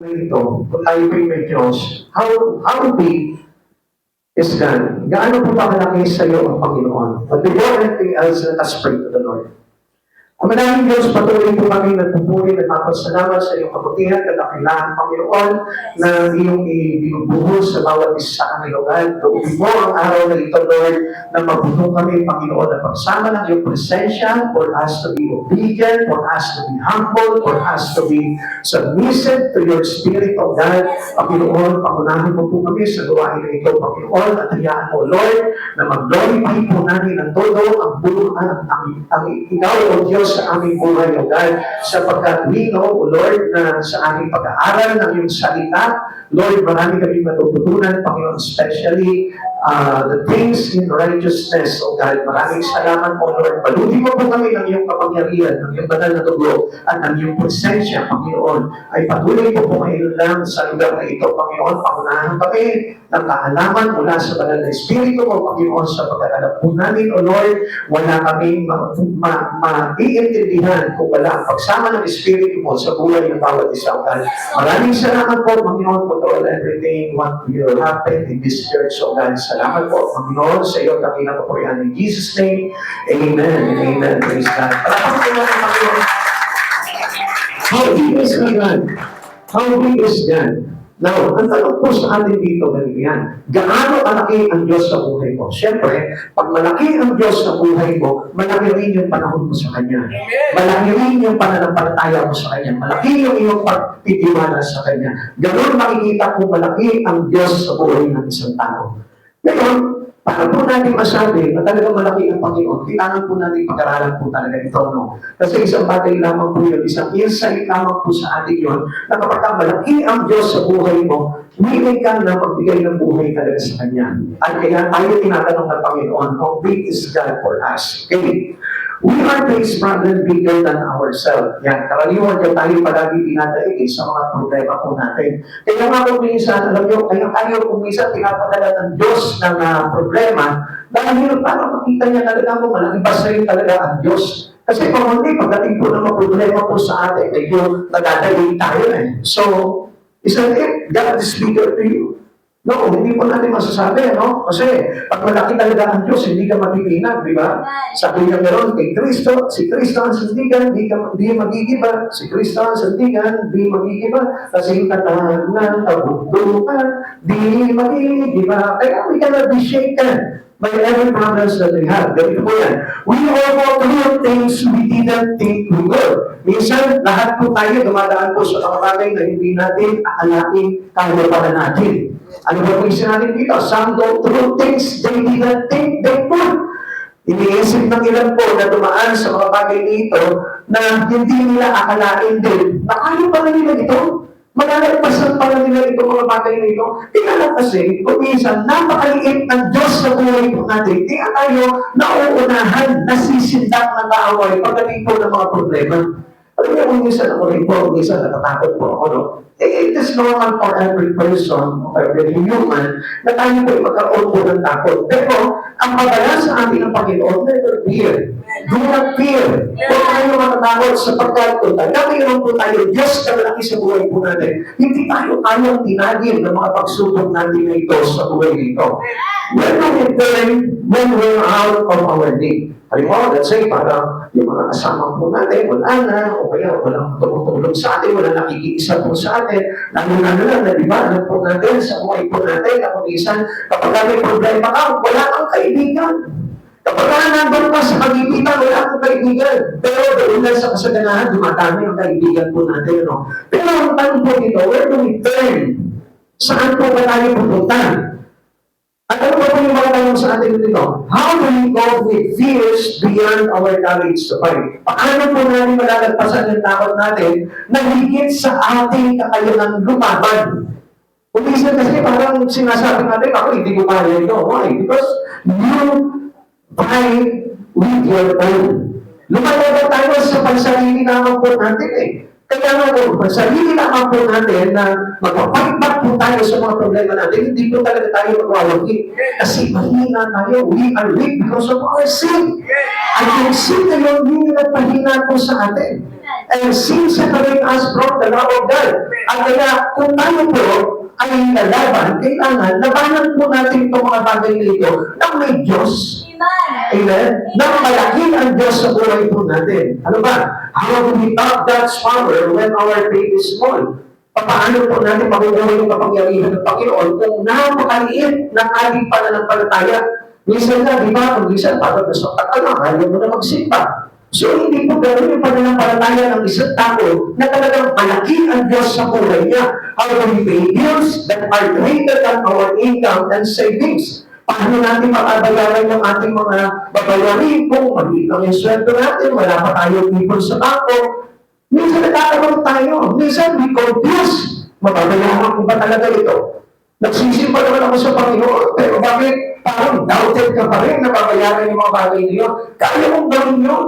Ito, kung tayo po'y may Diyos, how big is God? Gaano po ba kalaki sa iyo ang Panginoon? But before anything else, let us pray to the Lord. Ang maraming Diyos, patuloy po kami nagpupuri, nagpapasalamat sa iyong kabutihan, kadakilaan, Panginoon, na iyong ibinubuhos sa bawat isa sa aming lugar. Doon mo ang araw na ito, Lord, na mabuno kami, Panginoon, na pagsama ng iyong presensya, for us to be obedient, for us to be humble, for us to be submissive to your Spirit of God. Panginoon, pangunahin mo po kami sa gawain na ito, Panginoon, at hayaan mo, Lord, na mag-glorify po namin ang todo, ang bunuan, ang ikaw, O Diyos, sa aming buhay, O God, sapagkat we know, O Lord, na sa aming pag-aaral ng iyong salita, Lord, marami kami matututunan, Panginoon, especially the things in righteousness, O God. Maraming salamat, O Lord. Palutin mo po kami ng iyong kapangyarihan, ng iyong banal na dugo, at ng iyong presensya, Panginoon, ay patuloy po po ngayon lang sa lugar na ito, Panginoon. Pangunahan kami ng kaalaman mula sa banal na Espiritu mo, Panginoon, sapagkat alam po namin, O Lord, wala kaming maiintindihan kung wala ang pagsama ng Espiritu mo sa buhay ng bawat isang God. Maraming salamat po, Panginoon, for all everything what will happen in this church, O God. Salamat po, Panginoon, sa iyo dakilang kapurihan. In Jesus' name, Amen and Amen. Praise God. Panginoon. How big is God? How big is God? Now, ang tanong po sa atin dito, ganito yan. Gaano kalaki ang Diyos sa buhay mo? Siyempre, pag malaki ang Diyos sa buhay mo, malaki rin yung panahon mo sa Kanya. Malaki rin yung pananampalataya mo sa Kanya. Malaki yung iyong pagtitiwala sa Kanya. Ganon makikita kung malaki ang Diyos sa buhay ng isang tao. Ngayon, para po natin masabi na talagang malaki ang Panginoon, kailangan po natin pag-aralan po talaga ito, no? Kasi isang bagay lamang po yun, isang insight lamang po sa atin yun, na kapag malaki ang Diyos sa buhay mo, willing ka na magbigay ng buhay talaga sa Kanya. At kaya tayo tinatanong ng Panginoon, how big is God for us? Okay? We are based problem bigger than ourselves. Yan, karaniwan kaya tayo palagi dinadaig sa mga problema po natin. Kaya nga kung minsan, alam nyo, kaya tayo kung minsan pinapadala ng Diyos ng problema, dahil para makita niya talaga mo, malaking pasayin talaga ang Diyos. Kasi kung hindi, pagdating po ng mga problema po sa atin, medyo nadadaig tayo eh. So, isn't it? God is bigger to you. No, hindi po natin masasabi, no? Kasi pag malaki talaga ang Diyos, hindi ka matitinag, di ba? Sabi niya meron kay Kristo, si Kristo ang sandigan, di magigiba. Si Kristo ang sandigan, di magigiba. Kasi yung katahag ng kabundukan, di magigiba. Kaya we cannot be shaken by every problems that we have. Ganito po yan. We all go through things we didn't think we would. Minsan, lahat po tayo dumadaan po sa mga bagay na hindi natin akalain kaya para natin. Ano ba po yung sinabi dito? Some go through things they didn't think they could. Iniisip ng ilan po na dumaan sa mga bagay dito na hindi nila akalain din. Nakaya pa na nila ito. Malalagpasan pa na nila itong mga bagay na ito. Kaya lang kasi, kung minsan, napakaliit ng Diyos sa buhay po natin. Kaya tayo nauunahan, nasisindak ng kaaway pagdating po ng mga problema. Alam niyo, kung minsan ako rin po, minsan natatakot po ako, no? It is normal for every person, or every human, na tayo po magkaroon po ng takot. Pero, ang babala sa atin ng Panginoon, never fear. Do not fear. Huwag tayo matatakot sapagkat kung mayroon po tayo, Diyos na malaki sa buhay po natin, hindi tayo kayang tinagin ng mga pagsubok natin na ito sa buhay nito. When we're out of our need. Halimbawa, let's say, para yung mga kasama po natin, wala na, o kaya walang tumutulong sa atin, wala nakikiisa po sa atin, lalo-lalo na, di ba, alam po natin, sa buhay po natin, na kung isan, kapag may problema ka, wala kang kaibigan. Kapag nandun ka sa kagipitan, wala kang kaibigan. Pero doon lang sa kasaganahan, dumatami ang kaibigan po natin, no? Pero ang tanong po dito, where do we turn? Saan po ba tayo pupunta? At ano ba po yung mga tanong sa atin dito? How do we cope with fears beyond our courage to fight? Paano po natin malalagpasan yung takot natin na higit sa ating kakayanang lumaban? Kung minsan kasi parang sinasabi natin, ako hindi ko kaya ito. Why? Because you fight with your own. Lumalaban tayo sa pansarili naman po natin eh. Kaya nga po, pansarili naman po natin na magpapight back po tayo sa mga problema natin, hindi po talaga tayo magwawagi. Kasi mahina tayo. We are weak because of our sin. At yung sin na yun, hindi nagpahina po sa atin. And sin separate us from the love of God. At kaya, kung tayo po ay lalaban, kailangan labanan po natin itong mga bagay na ito ng may Diyos. Amen? Nang malaki ang Diyos sa buhay po natin. Ano ba? How do we tap God's power when our faith is small? Paano po natin makukuha yung kapangyarihan ng Panginoon kung napakaliit ng ating pananampalataya? Minsan nga, di ba? Kung minsan, parang gusto ka lang, ayaw mo na magsimba. So, hindi po gano'n yung pananampalataya ng isang tao na talagang malaki ang Diyos sa buhay niya. How do we pay bills that are greater than our income and savings? Paano natin makabayaran yung ating mga babayarin kung maliit ang yung sweldo natin, wala pa tayo people sa bangko? Minsan nagkakaroon tayo. Minsan we confuse. Mababayaran ko ba talaga ito? Nagsisimba naman ako sa Panginoon, pero bakit parang doubted ka pa rin na babayaran yung mga bagay niyo? Kaya mong gawin yun.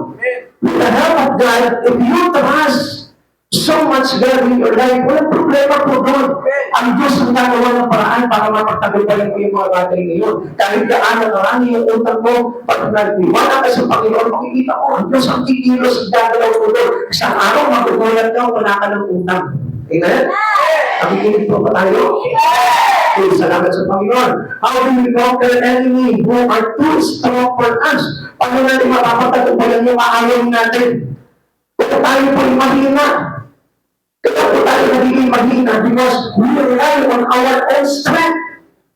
With the help of God, if you trust so much God in your life, walang problema po doon. Ang Diyos ang gagawa ng paraan para mapagtagumpayan mo yung mga bagay ngayon. Kahit gaano karami yung utang mo, pag nagtiwala ka sa Panginoon, makikita mo, ang Diyos ang kikilos, gagalaw po doon. Isang araw, magugulat ka, wala ka ng utang. Amen? Nakikinig po ba tayo? Okay, salamat sa Panginoon. How do we conquer enemy who are too strong for us? Paano natin mapapatagumpayan yung maayaw natin? Kaya tayo po yung mahina. Kaya po tayo nagiging mahina because we rely on our own strength.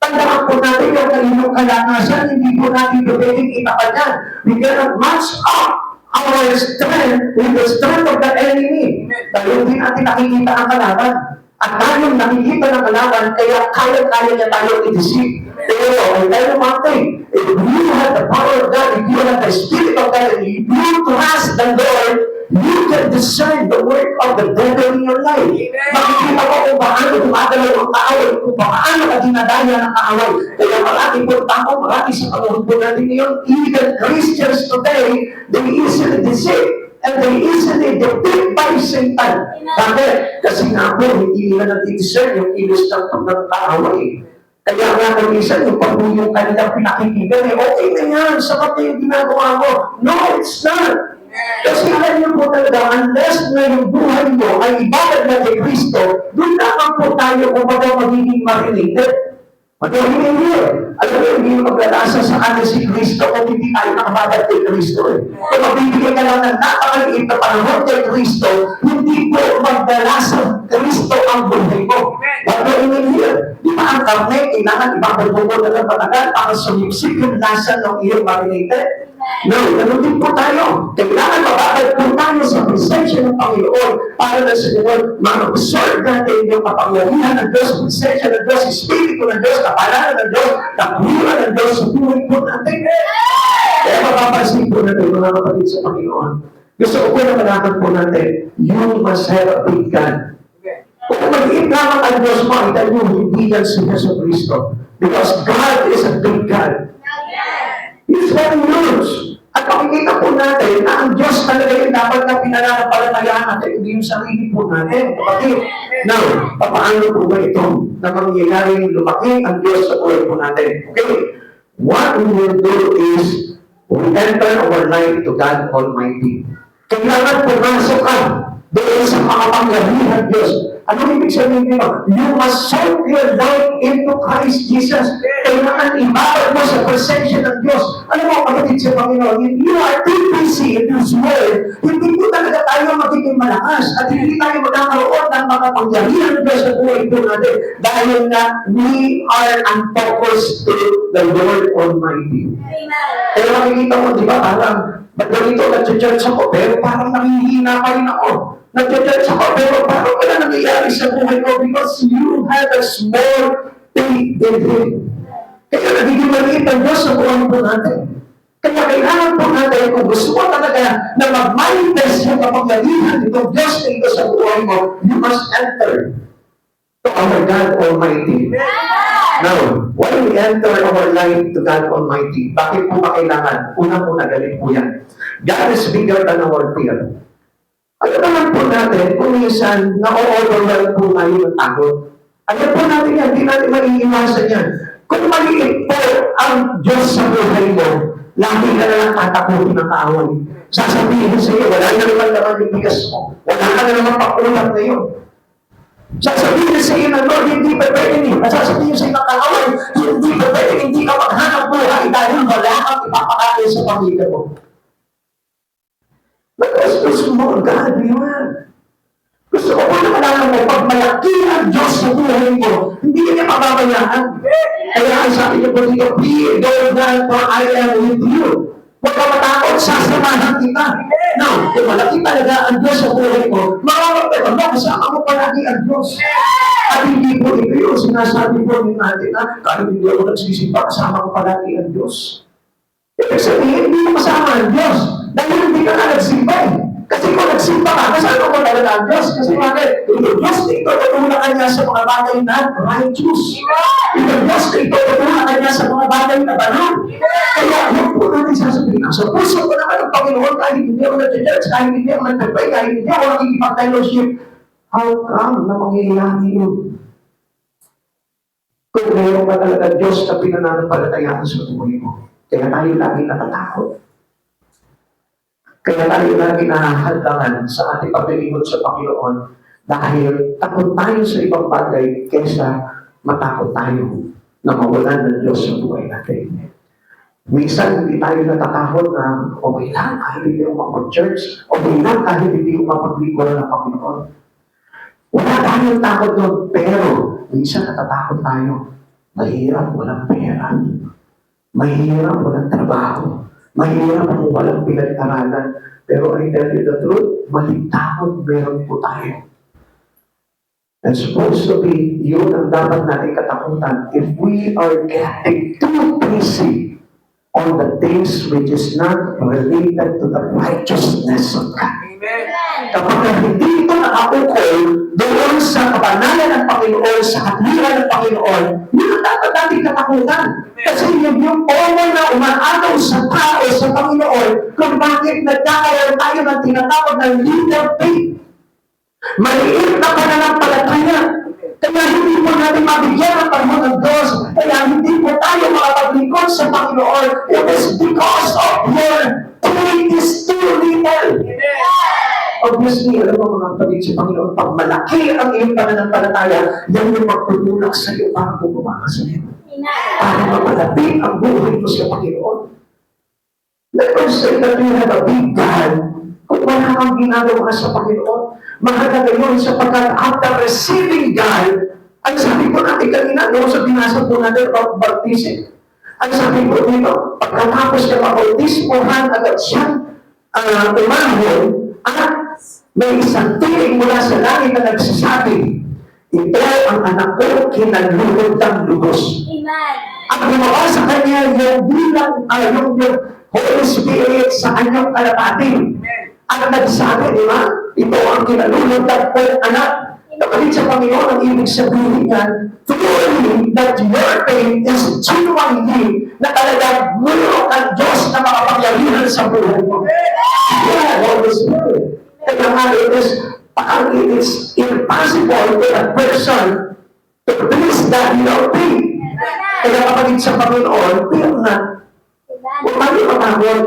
Tandaan po natin yung kaninong kalakasan, hindi po natin pwedeng itapan yan. We cannot match up our strength with the strength of the enemy. Dahil hindi natin nakikita ang kalaban. At tayong nakikita ng kalaban, kaya kaya-kaya niya tayo i-deceive. Pero, I tell you one thing, if you have the power of God, if you have the Spirit of God, and if you trust the Lord, you can discern the work of the devil in your life. Makikita ko kung paano gumagalaw ang kaaway, kung paano ka dinadaya ng kaaway. Kaya marami po tao, marami sa panahon po natin ngayon, even Christians today, they easily deceive. And they easily defeated by Satan. Bakit? Kasi nga po, hindi nila nati-discern yung ilis ng pagkakaaway. Kaya nga minsan yung pagbunyong kanilang pinakikigan, okay na yan, sapat na yung ginagawa mo. No, it's not. Kasi alam niyo po talaga, unless na yung buhay mo ay ibagat na kay Kristo, doon naman po tayo kung baga magiging marinated. Magiging hindi. Alam mo, hindi maglalasa sa atin si Kristo kung hindi tayo nakabagat kay Kristo. Kung mabibigyan ka lang ng napakaliit na panahon kay Kristo, hindi po maglalasa Kristo ang buhay mo. Magiging hindi. Di ba ang karne, kailangan ibabagod mo na ng patagal para sumipsip yung lasa ng iyong marinated? No, ganun din po tayo. Kailangan mababad po tayo sa presensya ng Panginoon para na sa Panginoon, ma-absorb natin yung kapangyarihan ng Diyos, presensya ng Diyos, Espiritu ng Diyos, kapalaran ng Diyos, kapuliran ng Diyos sa buhay po natin. Kaya mapapansin po natin, mga kapatid sa Panginoon. Gusto ko po na malaman po natin, you must have a big God. Kung mag-iip lamang ang Diyos mo, ito nyo, hindi yan si Yesu Cristo. Because God is a big God. He's very huge. At makikita po natin na ang Diyos talaga yung dapat na pinananampalatayaan natin, hindi yung sarili po natin. Kapatid, now, paano po ba ito na mangyayaring lumaki ang Diyos sa buhay po natin? Okay, what we will do is, we enter our life to God Almighty. Kailangan pumasok ka doon sa makapangyarihan Diyos. Ano ibig sabihin nyo? You must soak your life into Christ Jesus. Kailangan ibabad mo sa presensya ng Diyos. Alam mo, kapatid sa Panginoon, if you are too busy in this world, hindi po talaga tayo magiging malakas at hindi tayo magkakaroon ng makapangyarihan ng Diyos sa buhay po natin dahil na we are unfocused to the Lord Almighty. Kaya makikita mo, di ba, parang, ba't ganito, nag-church ako, pero parang nangihina pa rin ako. Nag-church ako, pero parang wala nangyayari sa buhay ko because you have a small faith in Him. Kaya nagiging maliit ang Diyos sa buhay po natin. Kaya kailangan po natin, kung gusto mo talaga na mag-manifest yung kapangyarihan itong Diyos na ito sa buhay mo, you must enter to our God Almighty. Now, when we enter our life to God Almighty, bakit po ba kailangan? Unang-una, galing po yan. God is bigger than our fear. Alam naman po natin, kung minsan, na-overwhelm po tayo ng takot. Alam po natin yan, hindi natin maiiwasan yan. Kung maliit po ang Diyos sa buhay mo, lagi ka na lang tatakutin ng kaaway. Sasabihin sa iyo, wala na naman naman yung bigas mo. Wala ka na naman pakulat na yun. Sasabihin sa iyo na, Lord, hindi pa pwede ni. At sasabihin sa iyo na kaaway, hindi pa pwede, hindi ka maghanap buhay dahil wala kang ipapakain sa pamilya mo. Because gusto mo, God, yun. Gusto ko na malaman mo, pag malaki ang Diyos sa buhay mo, hindi ka niya mababayaan. Kaya ang sabi niya po dito, be though God, for I am with you. Huwag ka matakot, sasamahan kita. Now, kung malaki talaga ang Diyos sa buhay mo, makakapit mo, kasama mo palagi ang Diyos. At hindi po ito yung sinasabi po natin na kahit hindi ako nagsisimba, kasama ko palagi ang Diyos. Ibig sabihin, hindi mo kasama ang Diyos. Dahil hindi ka na nagsimba eh. Kasi kung nagsimba ka, kasama ko talaga ang Diyos. Kasi bakit? Ito Diyos na ito, tutulungan niya sa mga bagay na righteous. Ito Diyos na ito, tutulungan niya sa mga bagay na banal. Kaya, huwag po natin sasabihin. Sa puso ko naman ang Panginoon, kahit hindi ako nag-church, kahit hindi ako nag-pray, kahit hindi ako nakikipag-fellowship, how come na mangyayari yun? Kung mayroon ba talaga Diyos na pinananampalatayaan sa buhay mo? Kaya tayo lagi natatakot. Kaya tayo lagi nahahaldangan sa ating paglilingkod sa Panginoon dahil takot tayo sa ibang bagay kaysa matakot tayo na mawalan ng Diyos sa buhay natin. Minsan hindi tayo natatakot na okay lang kahit hindi ko mapag-church, okay lang kahit hindi ko mapaglingkod ng Panginoon. Wala tayong takot doon, pero minsan natatakot tayo. Mahirap walang pera. Mahirap walang trabaho. Mahirap kung walang pinag-aralan. Pero I tell you the truth, maligtakot meron po tayo. And supposed to be, yun ang dapat natin katakutan if we are getting too busy on the things which is not related to the righteousness of God. Kapag hindi ito nakapukol doon sa kabanalan ng Panginoon, sa katwiran ng Panginoon, yun ang dapat natin katakutan. Kasi yun yung omo na umaagaw sa tao, sa Panginoon, kung bakit nagkakaroon tayo ng tinatawag ng little faith. Maliit na pananampalataya. Kaya hindi po natin mabigyan ng panahon ng Diyos. Kaya hindi po tayo makapaglingkod sa Panginoon. It is because of your faith is too little. Obviously, alam mo mga kapatid sa Panginoon, pag malaki ang iyong pananampalataya, yan yung magtutulak sa iyo para bumaba ka sa iyo. Para mapalapit ang buhay mo sa Panginoon. Let us say that you have a big God, kung wala kang ginagawa sa Panginoon, mahalaga yun sapagkat after receiving God, ang sabi po natin kanina, doon sa binasa po natin about baptism, ang sabi po dito, pagkatapos niya mabautismohan agad siyang umahon, at may isang tiling mula sa langit na nagsasabi, ito ang anak ko, kinalulog ng lubos. Ang gumawa sa kanya yung bilang, yung Holy Spirit sa kanyang kalapati. Ang nagsabi, di ba? Ito ang kinalulog ng anak. Kapatid sa Panginoon, ang ibig sabihin yan, truly that your faith is genuinely na talagang mayroon ang Diyos na makapangyarihan sa buhay mo. Yeah, Holy Spirit. Kaya nga, it is impossible for a person to please that your faith. Kaya kapatid sa Panginoon, pero nga, kung tayo matakot,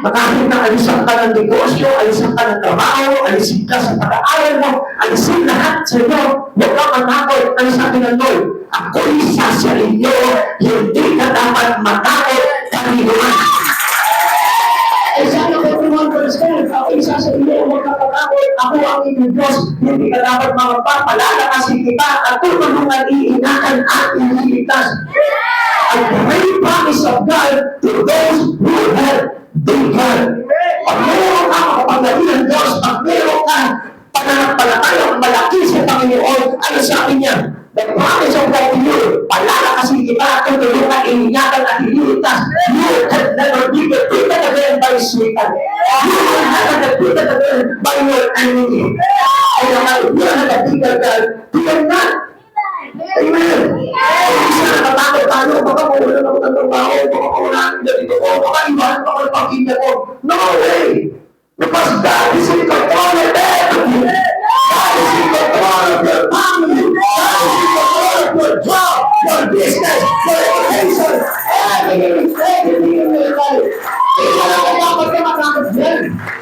makahit na alisan ka ng negosyo, alisan ka ng trabaho, alisin ka sa pag-aaral mo, alisin lahat sa iyo, huwag ka matakot. Ang sabi ng Lord, ako'y isa sa inyo, hindi ka dapat matakot kanina. Eh sana ko understand, ako isa sa inyo, huwag ka matakot, ako ang inyong Diyos, hindi ka dapat magpapalalakas kita at tutulungan iingatan at ililigtas. And the great promise of God to those who have been God. Pag meron ka makapangyarihan ng Diyos, pag meron ka pananampalatayang malaki sa Panginoon, ano sabi niya? The promise of God to you, palalakasin kita, tutulungan, iingatan at ililigtas. You can never be defeated again by Satan. You will never be defeated again by your enemy. Kaya nga, you are defeated God. Fear not. Amen. Isa na natakot tayo, baka mawala ako ng trabaho, baka mawala ang ganito ko, baka iwanan ako ng pamilya ko. No way! Because God is in control of everything. God is in control of your family. God is in control of your job, your business, your education, everything in your life. Kaya lang dapat ka matakot din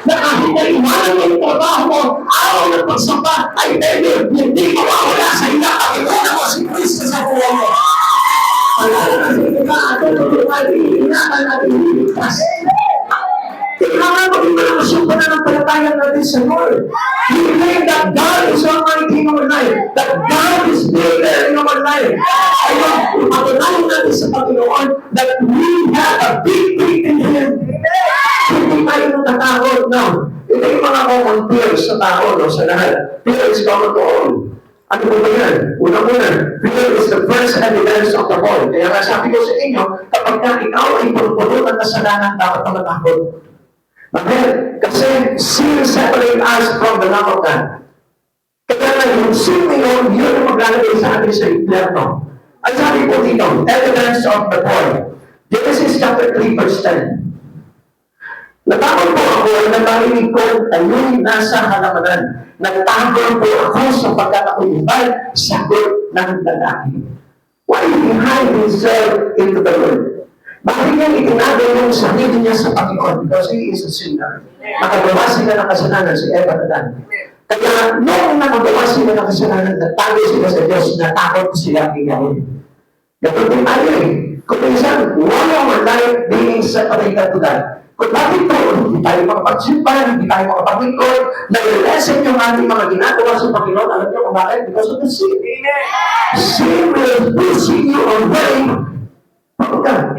na kahit na iwanan mo yung trabaho mo, araw ng pagsamba, I tell you, hindi mawawala sa iyong Panginoon mo si Kristo sa buhay mo. Kailangan maging malakas yung pananampalataya natin sa Lord. We believe that God is almighty in our life. That God is bigger in our life. Kaya ipatunayan natin sa Panginoon that we have a big faith in Him. Hindi tayo natatakot na. Ito yung mga common fears sa tao, no, sa lahat. Fear is common to all. Ano po ba yan? Una-una, fear is the first evidence of the fall. Kaya nga sabi ko sa inyo, kapag ka ikaw ay puno ng kasalanan, dapat ka matakot. Bakit? Kasi sin separate us from the love of God. Kaya nga yung sin na yun, yun ang maglalagay sa atin sa impyerno. Ang sabi po dito, evidence of the fall. Genesis chapter 3 verse 10. Natakot po ako na narinig ko ayo'y nasa halamanan. Nagtago po ako sapagkat ako'y sagot ng lalaki. Why did he hide himself into the world? Bakit niya itinago yung sarili niya sa Panginoon? Because he is a sinner. Nakagawa sila ng kasalanan si Eva at Adan. Kaya noong nakagawa sila ng kasalanan, nagtago sila sa Diyos, natakot sila kinahin. Ganun din tayo eh. Kung minsan, one our life being separated to God. Kung bakit po, hindi tayo makapagsimpan, hindi tayo makapaglingkod, nag-lesson yung ating mga ginagawa sa Panginoon. Alam niyo kung bakit? Because of the sin. Sin will pushing you away from God.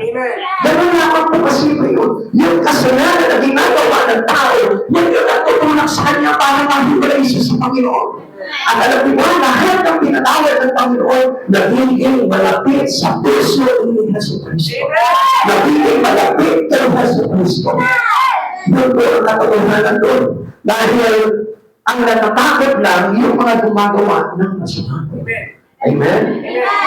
Ganun lamang po kasi yun. Yung kasalanan na ginagawa ng tao, yun yung natutulak sa kanya para mahiwalay siya sa Panginoon. At alam niyo ba, lahat ng pinatawad ng Panginoon, nagiging malapit sa puso ni Yesu Cristo. Nagiging malapit kay Yesu Cristo. Yun po ang katotohanan doon. Dahil ang natatakot lang yung mga gumagawa ng masama. Amen?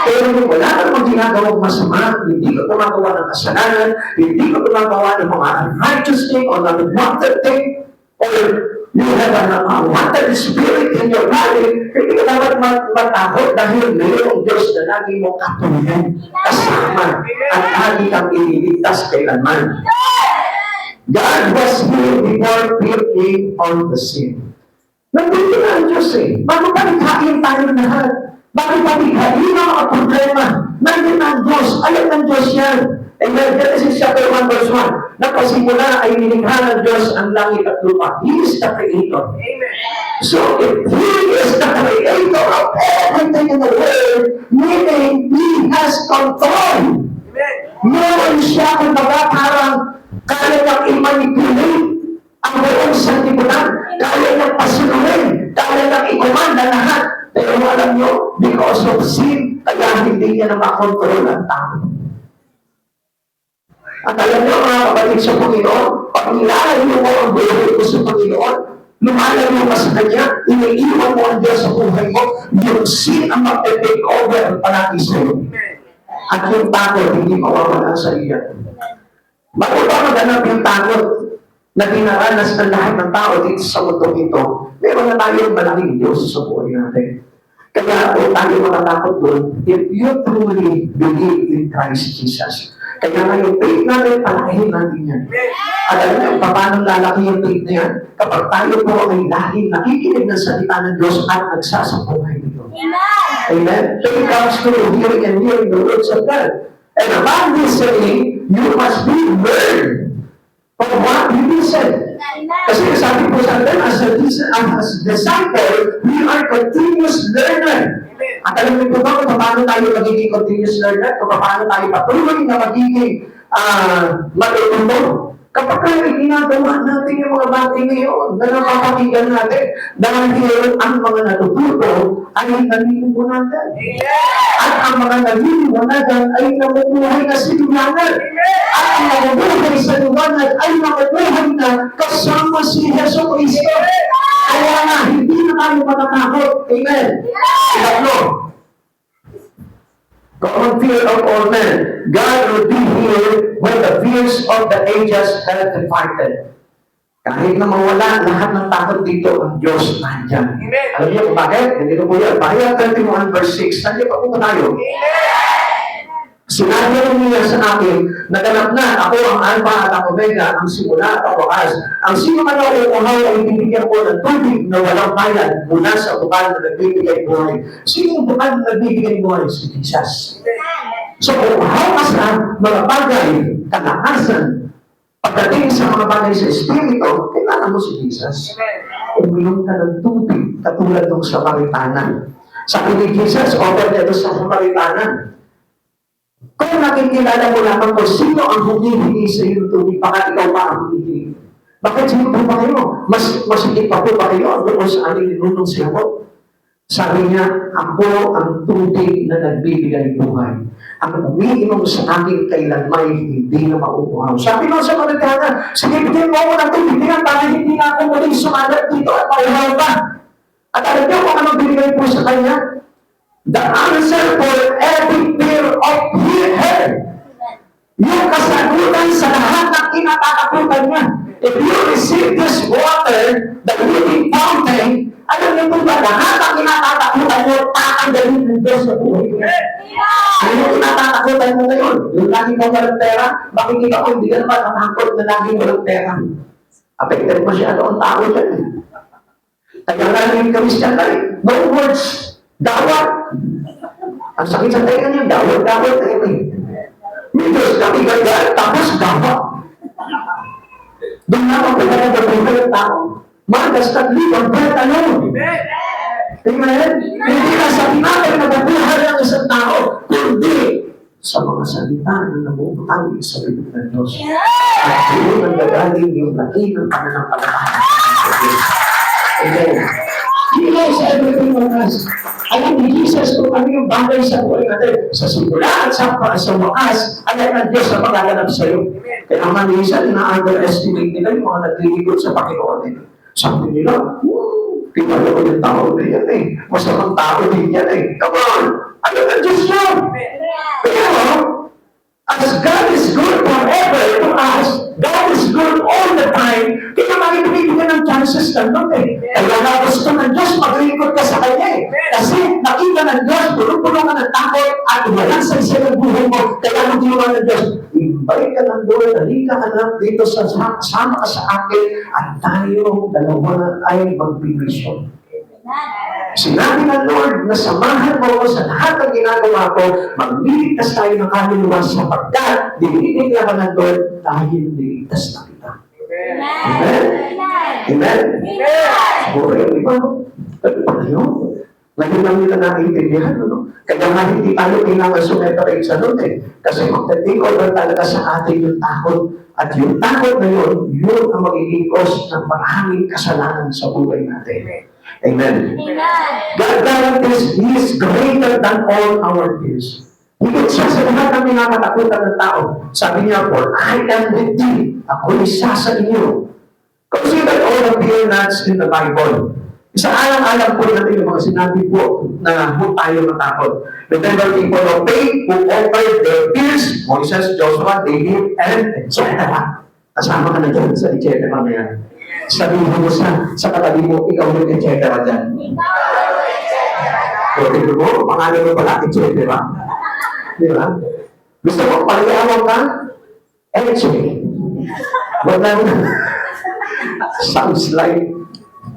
Pero kung wala ka namang ginagawang masama, hindi ka gumagawa ng kasalanan, hindi ka gumagawa ng mga unrighteous thing or unwanted thing, or you have an unwanted spirit in your body, hindi ka dapat matakot dahil mayroong Diyos na lagi mo katuloy, kasama, at lagi kang ililigtas kailanman. God was here before fear came on the scene. Nandito na ang Diyos eh. Bago palighain tayo lahat. Bakit palighain ang mga problema? Nandito na ang Diyos. Alam ng Diyos yan. Amen. Genesis chapter 1 verse 1. Nagpasimula ay nilikha ng Diyos ang langit at lupa. He is the Creator. Amen. So, if He is the Creator of everything in the world, meaning He has control. Amen. Meron siya kung baga parang kaya niyang i-manipulate ang buong sanlibutan. Kaya niyang pasunulin. Kaya niyang i-commanda lahat. Pero alam niyo, because of sin, kaya hindi niya na makontrol ang tao. At alam niyo mga kapatid sa Panginoon, pag nilalayo mo ang buhay mo sa Panginoon, lumalayo ka sa Kanya, iniiwan mo ang Diyos sa buhay mo, yung sin ang mag-take over palagi sa iyo. At yung takot, hindi mawawala sa iyo. Bago ba maganap yung takot na dinaranas ng lahat ng tao dito sa mundo ito, meron na tayong malaking Diyos sa buhay natin. Kaya kung tayo matatakot doon, if you truly believe in Christ Jesus, kaya nga yung faith natin, palakihin natin yan. At alam niyo, paano lalaki yung faith na yan? Kapag tayo po ay laging nakikinig ng salita ng Diyos at nagsasabuhay nito. Amen? Faith comes through hearing and hearing the words of God. And about this saying, you must be learned from what you listen. Kasi sabi po sa atin, as a disciple, we are continuous learner. At alam niyo po ba kung paano tayo magiging continuous learner? Kung paano tayo patuloy na magiging matututo? Kapag kayo ginagawa natin yung mga bagay ngayon na napapakinggan natin, dahil ang mga natututo ay naniniwanagan. At ang mga naniniwanagan ay namubuhay na sinulangan. At ang namubuhay sa liwanag ay namubuhay na kasama si Yesu Cristo. Kaya nga, hindi na tayo matatakot. Amen. Ikatlo, common fear of all men. God will be here when the fears of the ages have departed. Kahit na mawala lahat ng takot dito, ang Diyos nandyan. Alam niyo kung bakit? Hindi ko po yan. Bahaya 31 verse 6. Nandiyan pa po tayo. Sinabi niya sa akin, naganap na, ako ang Alpha at ang Omega, ang simula at ang wakas. Ang sino man ang uuhaw ay bibigyan ko ng tubig na walang bayad mula sa bukal na nagbibigay buhay. Sino yung bukal na nagbibigay buhay? Si Jesus. So, uuhaw ka sa mga bagay, kalakasan, pagdating sa mga bagay sa Espiritu, kailangan mo si Jesus. Uminom ka ng tubig, katulad ng Samaritanan. Sabi ni Jesus, over dito sa Samaritanan. Kung nakikilala mo lamang kung sino ang humihingi sa iyo ng tubig, baka ikaw pa ang humihingi. Bakit sino pa kayo? Mas higit pa po ba kayo doon sa aming ninunong siyabot? Sabi niya, ako ang tubig na nagbibigay buhay. Ang umiinom sa akin kailanmay hindi na mauuhaw. Sabi mo sa Managana, sige, bigyan mo ako ng tubig niya para hindi na ako muling sumalat dito at mauhaw pa. At alam niyo kung anong binigay po sa kanya? The answer for every fear of hell. Yung kasagutan sa lahat ng kinatatakutan niya. If you receive this water, the living fountain, alam niyo po ba, lahat ng kinatatakutan niyo, tatanggalin ng Diyos sa buhay niyo. Ano yung kinatatakutan mo ngayon? Yung lagi ka walang pera, makikita ko, hindi ka naman natakot na lagi walang pera. Affected masyado ang tao dyan. Kaya lagi kami siya tayo. No words. Dawat. Ang sakit sa tayo niya, dawat tayo eh. Mindos kami ganda, tapos dawat. Doon naman kung nagagawin ng tao. Magas at libang bread alone. Amen? Hindi na sa tinapay na babuhay ng isang tao, kundi sa mga salita na nabubuhay sa libang ng Diyos. At doon ang gagaling yung laki ng pananampalataya. Amen. He knows everything on us. Alam ni Jesus kung ano yung bagay sa buhay natin. Sa simula at sa wakas, alam ng Diyos sa pagkaganap sa iyo. Kaya nga minsan, na-underestimate nila yung mga naglilingkod sa Panginoon. Sabi nila, tingnan ko yung tao na yan eh. Masamang tao din yan eh. Come on! Ano ng Diyos yun? Pero, as God is good forever to us, God is good all the time, kaya makibigyan ng chances ka nun eh. Kaya na gusto ng Diyos, maglingkod ka sa Kanya eh. Kasi nakita ng Diyos, puno-puno ka ng takot at walang saysay ng buhay mo, kaya magtulungan ng Diyos. Ibalik ka ng doon, halika ka na dito sama ka sa akin, at tayo dalawa ay magbimisyon. Sinabi ng Lord na samahan mo ko sa lahat ng ginagawa ko, magliligtas tayo ng kaluluwa sapagkat diniligtas ka ng Lord dahil niligtas na kita. Amen? Amen? Siguro yung iba, ano pa yun? Ngayon lang nila naiintindihan, ano? Kaya nga hindi tayo kailangan sumeparate sa Lord eh. Kasi magtating over talaga sa atin yung takot. At yung takot na yun ang magiging cause ng maraming kasalanan sa buhay natin. Amen. God guarantees He is greater than all our fears. Higit siya sa lahat ng minakatakutan ng tao. Sabi niya, for I am with thee. Ako isa sa inyo. Consider all the fear nuts in the Bible. Isa alam-alam po natin yung mga sinabi po na huwag tayo matakot. Remember people of faith who offered their fears, Moses, Joshua, David, and etc. Kasama ka na dyan sa etc. na yan. Sabihin mo sa katabi mo, ikaw yung etc. dyan. So, ito mo, pangalan mo pala, etc. Di ba? Gusto mo, paliawag ka? etc. Wag lang. Sounds like,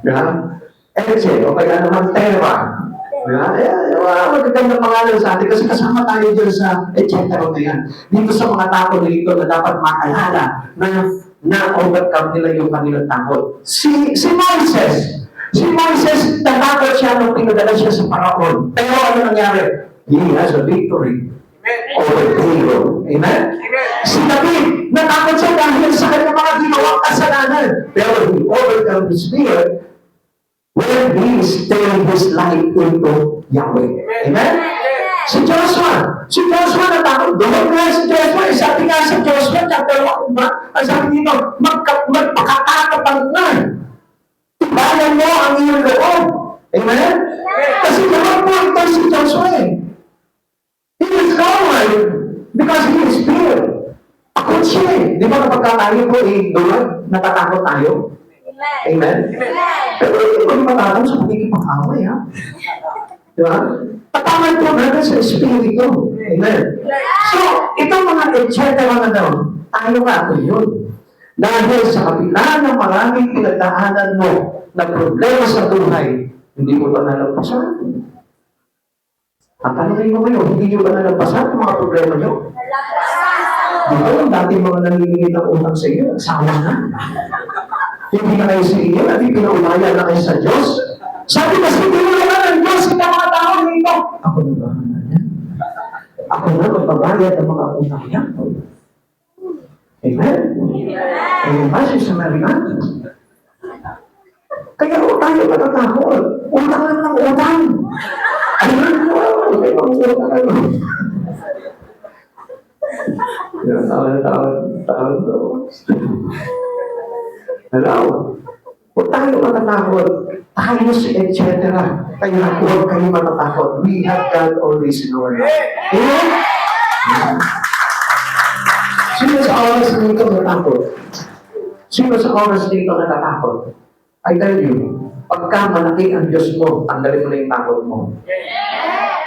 di ba? etc. O kaya naman, Terra. Di ba? Magagandang pangalan sa atin kasi kasama tayo dyan sa etc. na yan. Dito sa mga tao dito na dapat maalala na-overcome nila yung kanilang takot. Si Moises, natakot siya nung pinadala siya sa Paraon. Pero ano nangyari? He has a victory over Pharaoh. Amen? Si David, natakot siya dahil sa kanyang mga ginawang kasalanan. Pero he overcome his fear when he stayed his life into Yahweh. Amen? Si Joshua natakot. Doon nga si Joshua, sabi nga sa Joshua, chapter 1, ang sabi dito, magpakatakapang nga. Tibayan mo ang iyong loob. Amen? Kasi naman po ito si Joshua eh. He is coward because he is fear. Takot siya eh. Di ba kapag tayo po eh, doon, natatakot tayo? Amen? Pero hindi ko matakot sa pagkikipag-away ha. Di ba? Pataman po natin sa Espiritu. Amen. So, itong mga etc. na daw, tayo nga ako yun. Dahil sa kabila ng maraming pinagdaanan mo na problema sa buhay, hindi mo ba nalampasan? Ang tanongin mo ngayon, hindi nyo ba nalampasan ang mga problema nyo? Di ba yung dating mga nangingi ng utang sa iyo, nagsawa na? Hindi na kayo sa iyo, at ipinaulayan na kayo sa Diyos. Sabi kasi, pinulayan ng Diyos, kita mga tao nito. Ako na ba yan? Ako na magbabayad ng mga utang yan. Amen? Amen ba siya sa Marian? Kaya tayo matatakot. Utang lang ng utang. Ayun mo, may mga utang ano. Yan, tawag. Hello? Huwag tayo matatakot. Tayo si etc. Kaya huwag kayo matatakot. We have God always in our life. Amen? Sino sa oras dito natatakot? Sino sa oras dito natatakot? I tell you, pagka malaki ang Diyos mo, tanggalin mo na yung takot mo.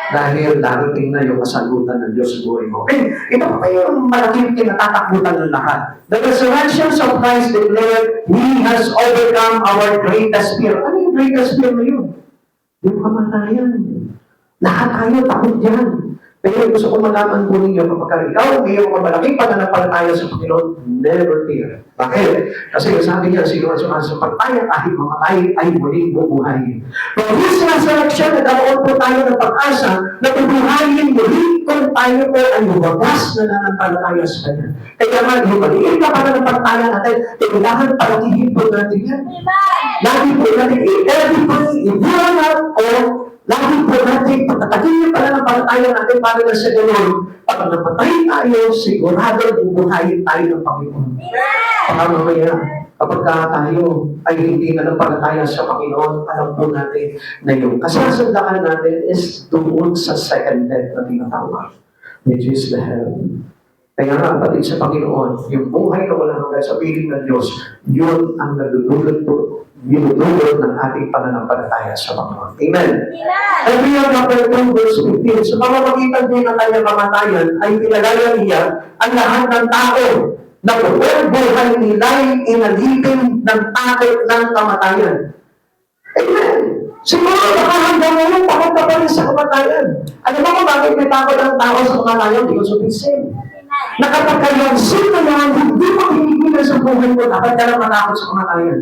Dahil darating na yung kasagutan ng Diyos sa buhay mo. Ito pa yung malaking kinatatakutan ng lahat. The resurrection of Christ declared, He has overcome our greatest fear. Ano yung greatest fear na yun? Yung kamatayan. Lahat tayo takot yan. Pero gusto ko malaman po ninyo kapag ikaw mayroong malaking pananampalataya sa Panginoon, never fear. Bakit? Kasi sabi niya, sino ang sumasampalataya kahit mamatay ay muling bubuhayin. Pero His resurrection, nagkaroon po tayo ng pag-asa na bubuhayin muli kung tayo po ay wagas na nananampalataya sa Kanya. Kaya nga, yung maliit na pananampalataya natin, kailangan palakihin po natin yan. Lagi po natin, every day, ibuhan o lagi po natin, pagkatagin yung pananampalataya natin para na sa gano'n, pag napatay tayo, sigurado bubuhayin tayo ng Panginoon. Baka mamaya, kapag tayo ay hindi na nampalataya sa Panginoon, alam po natin na yung kasasandakan natin is doon sa second death na tinatawag, which is the hell. Kaya nga, kapatid sa Panginoon, yung buhay na wala hanggang sa piling ng Diyos, yun ang nadudulot po, dinudulot ng ating pananampalataya sa Panginoon. Amen? Hebrews chapter 2, verse 15. Sa pamamagitan din ng kanyang kamatayan, ay pinalaya niya ang lahat ng tao na buong buhay nila'y inalipin ng takot ng kamatayan. Amen? Siguro baka hanggang ngayon, takot ka pa rin sa kamatayan. Alam mo kung bakit may takot ang tao sa kamatayan? Because of his sin. Na kapag kayo ang sin na yan, hindi mo hinigilan sa buhay mo, dapat ka lang matakot sa kamatayan.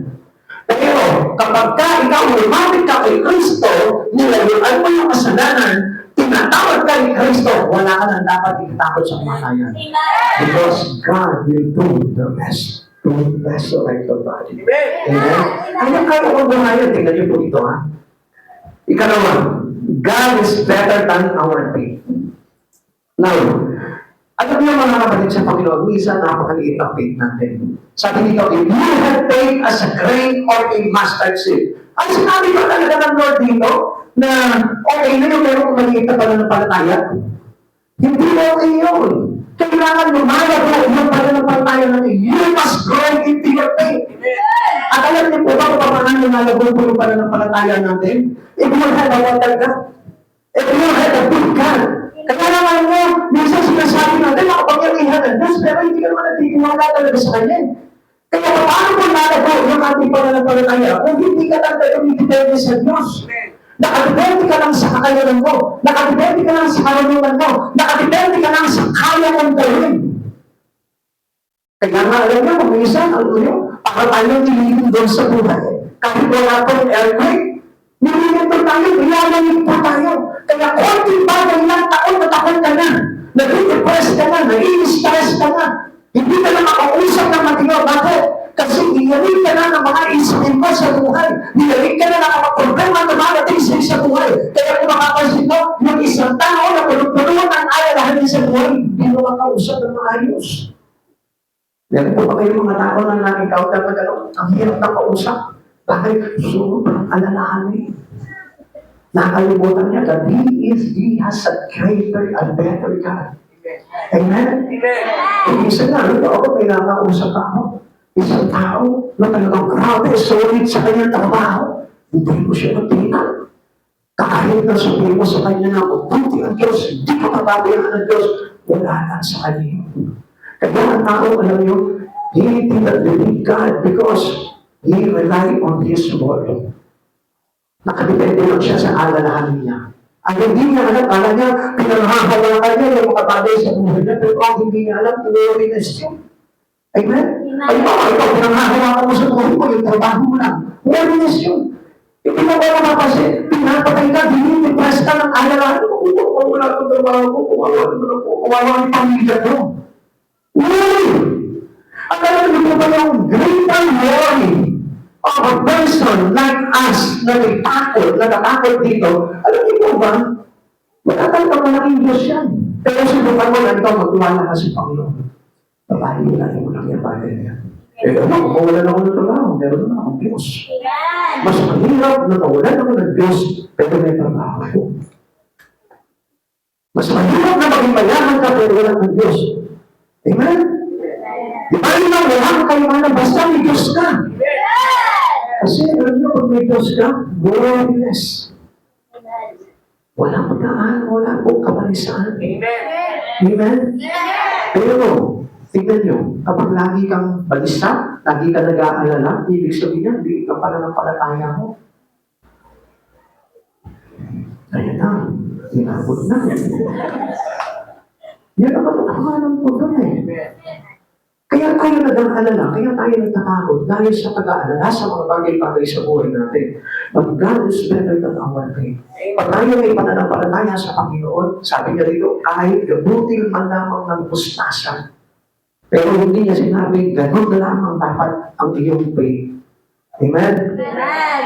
Pero kapag ikaw lumapit ka kay Kristo, nilayuan mo yung kasalanan, tinatawag ka ni Kristo, wala ka nang dapat ikatakot sa kamatayan. Because God will do the best to resurrect your body. Amen? Kaya kaya kong buhayan, tingnan niyo po ito ha. Ikalawa, God is better than our faith. Now, alam niyo mga kapatid sa Panginoon, minsan napakaliit ang faith natin. Sabi dito, if you have faith as a grain or a mustard seed. Ang sinabi ba talaga ng Lord dito na okay na yung meron maliit na pananampalataya? Hindi mo okay yun. Kailangan lumalago yung pananampalataya natin. You must grow into your faith. At alam niyo po ba kung paano lumalago po yung pananampalataya natin? If you have a water God, if you have a good God, kaya naman mo, minsan sinasabi natin, makapangyarihan ng Diyos, pero hindi ka naman nagtitiwala talaga sa Kanya. Kaya paano mo nalago yung ating pananampalataya kung hindi ka lang tayo depende sa Diyos? Nakadepende ka lang sa kakayanan mo, nakadepende ka lang sa karunungan mo, nakadepende ka lang sa kaya mong gawin. Kaya nga alam mo, minsan, para tayong nililin doon sa buhay. Kahit wala pong earthquake, nililin doon tayo, nilalamig po tayo. Kaya konting bagay lang, taon na taon ka na. Nag-depress ka na, nag-i-stress ka na. Hindi ka na makausap ng matino. Bakit? Kasi niyarig ka na ng mga isipin mo sa buhay. Niyarig ka na ng mga problema na marating sa buhay. Kaya kung makapansin mo, yung isang tao na puno-puno ng alalahanin sa buhay, hindi mo makausap ng maayos. Meron po ba kayo mga tao na nag-encounter na gano'n? Ang hirap na kausap. Bakit? Sobrang alalahanin. Nakalimutan niya that He has a greater and better God. Amen? Isa na, ako may nakakausap ako. Isang tao na talagang grabe, solid sa kanyang trabaho. Hindi ko siya magtingnan. Kahit na sabihin mo sa kanya na, mabuti ang Diyos, hindi ka pababayaan ng Diyos, wala lang sa kanya. Kaya ang tao, alam nyo, he did not believe God because he relied on His word. Nakadepende lang siya sa alalahanin niya. Ang hindi niya alam, alam niya, pinanghahawakan niya yung mga bagay sa buhay niya, pero ang hindi niya alam, worriness yun. Amen? Ay, ikaw, pinanghahawakan mo sa buhay mo, yung trabaho mo lang. Worriness yun. Hindi mo ba mapapasi, pinapatay ka, dinidepress ka ng alalahanin mo, kung wala kang trabaho ko, kung wala ang pamilya ko. Worry! Ang alam niyo ba yung greater worry of a person like us na natatakot dito, alam niyo po ba, wala talagang malaking Diyos yan. Pero subukan mo lang ikaw, magtuwala ka sa Panginoon. Babae mo lang yung malaking bagay niya. Pero kung wala na ako ng trabaho, meron na akong Diyos. Mas mahirap na wala na ako ng Diyos, pero may trabaho ko. Mas mahirap na maging mayaman ka, pero wala ng Diyos. Amen? Di ba yun ang walang kayamanan, basta may Diyos ka. Kasi alam nyo, pag may Diyos ka, worthless. Walang pagkaan, wala pong kabalisan. Amen? Pero, tignan nyo, kapag lagi kang balisa, lagi ka nag-aalala, ibig sabihin yan, hindi ka pala ng palataya mo. Ayan na, inabot na. Yan naman ang pangalan po doon eh. Kaya tayo nag-aalala, kaya tayo nagtatakot dahil sa pag-aalala sa mga bagay-bagay sa buhay natin. But God is better than our faith. Pag tayo may pananampalataya sa Panginoon, sabi niya dito, kahit gabutin man lamang ng mustasa. Pero hindi niya sinabi, ganun na lamang dapat ang iyong faith. Amen? Amen!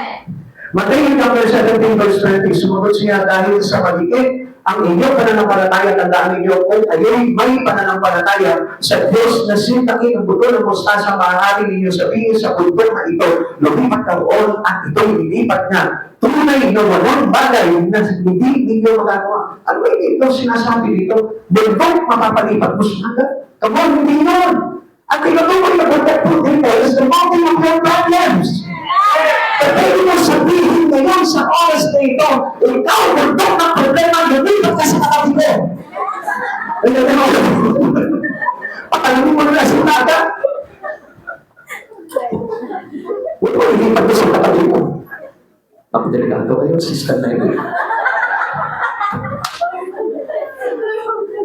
Matthew chapter 17 verse 20, sumunod siya dahil sa maliit ang inyong pananampalataya, tandaan ninyo kung kayo'y may pananampalataya sa Diyos na sintakin ang buto ng mustasa, maaari ninyo sabihin sa bundok na ito, lumipat ka roon at ito'y lilipat na. Tunay na walang bagay na hindi ninyo magagawa. Ano ba ito sinasabi dito? Bundok mapapalipat mo sa agad. Come on, hindi yun. Ang tinutulong na bundok po dito is the mountain of your problems. Pwede mo sabihin ngayon sa oras na ito, ikaw, bundok ng problema, lumipat ka sa katabi ko. Patalamin mo na sa unaga. Huwag mo lumipat ka sa katabi mo. Ako delikado kayo, sister na yun.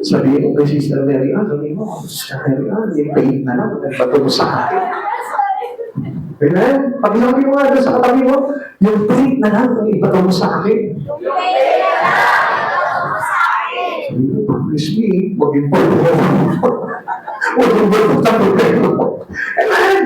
Sabihin ko kay Sister Mary Ann, sabihin mo, Sister Mary Ann, yung pain na lang, nagbato mo sa akin. Amen? Pag sabi mo nga doon sa katabi mo, yung pain na lang, ang ibato mo sa akin. Yung pain na lang, sabi mo, promise me, huwag yung pagbuho. Huwag yung pagbuho sa problema mo. Amen?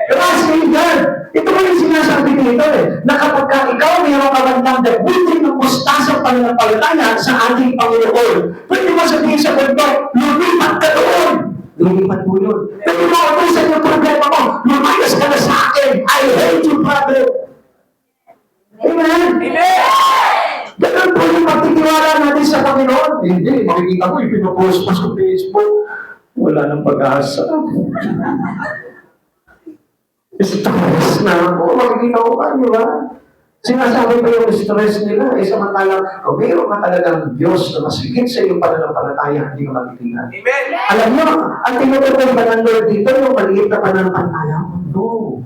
Trusting God. Ito ba yung sinasabi dito na kapag ka ikaw mayroon ka man lang dabutin ng mustasang pananampalataya sa ating Panginoon, pwede mo sabihin sa bundok, lumipat ka doon. Lumipat mo yun. Pwede mo utusan yung problema mo, lumayas ka na sa akin. I hate you, brother. Amen? Amen! Ganun po yung pagtitiwala natin sa Panginoon. Hindi, makikita ko, ipinupost mo sa Facebook. Wala nang pag-asa. Stress na ako. Makikita ko ba, di ba? Sinasabi pa yung stress nila, samantalang, mayroon ka talagang Diyos na masigit sa iyong pananampalataya, hindi ka magtitingan. Amen! Alam niyo, ang tinutukoy ba ng Lord dito, yung maliit na pananampalataya? No.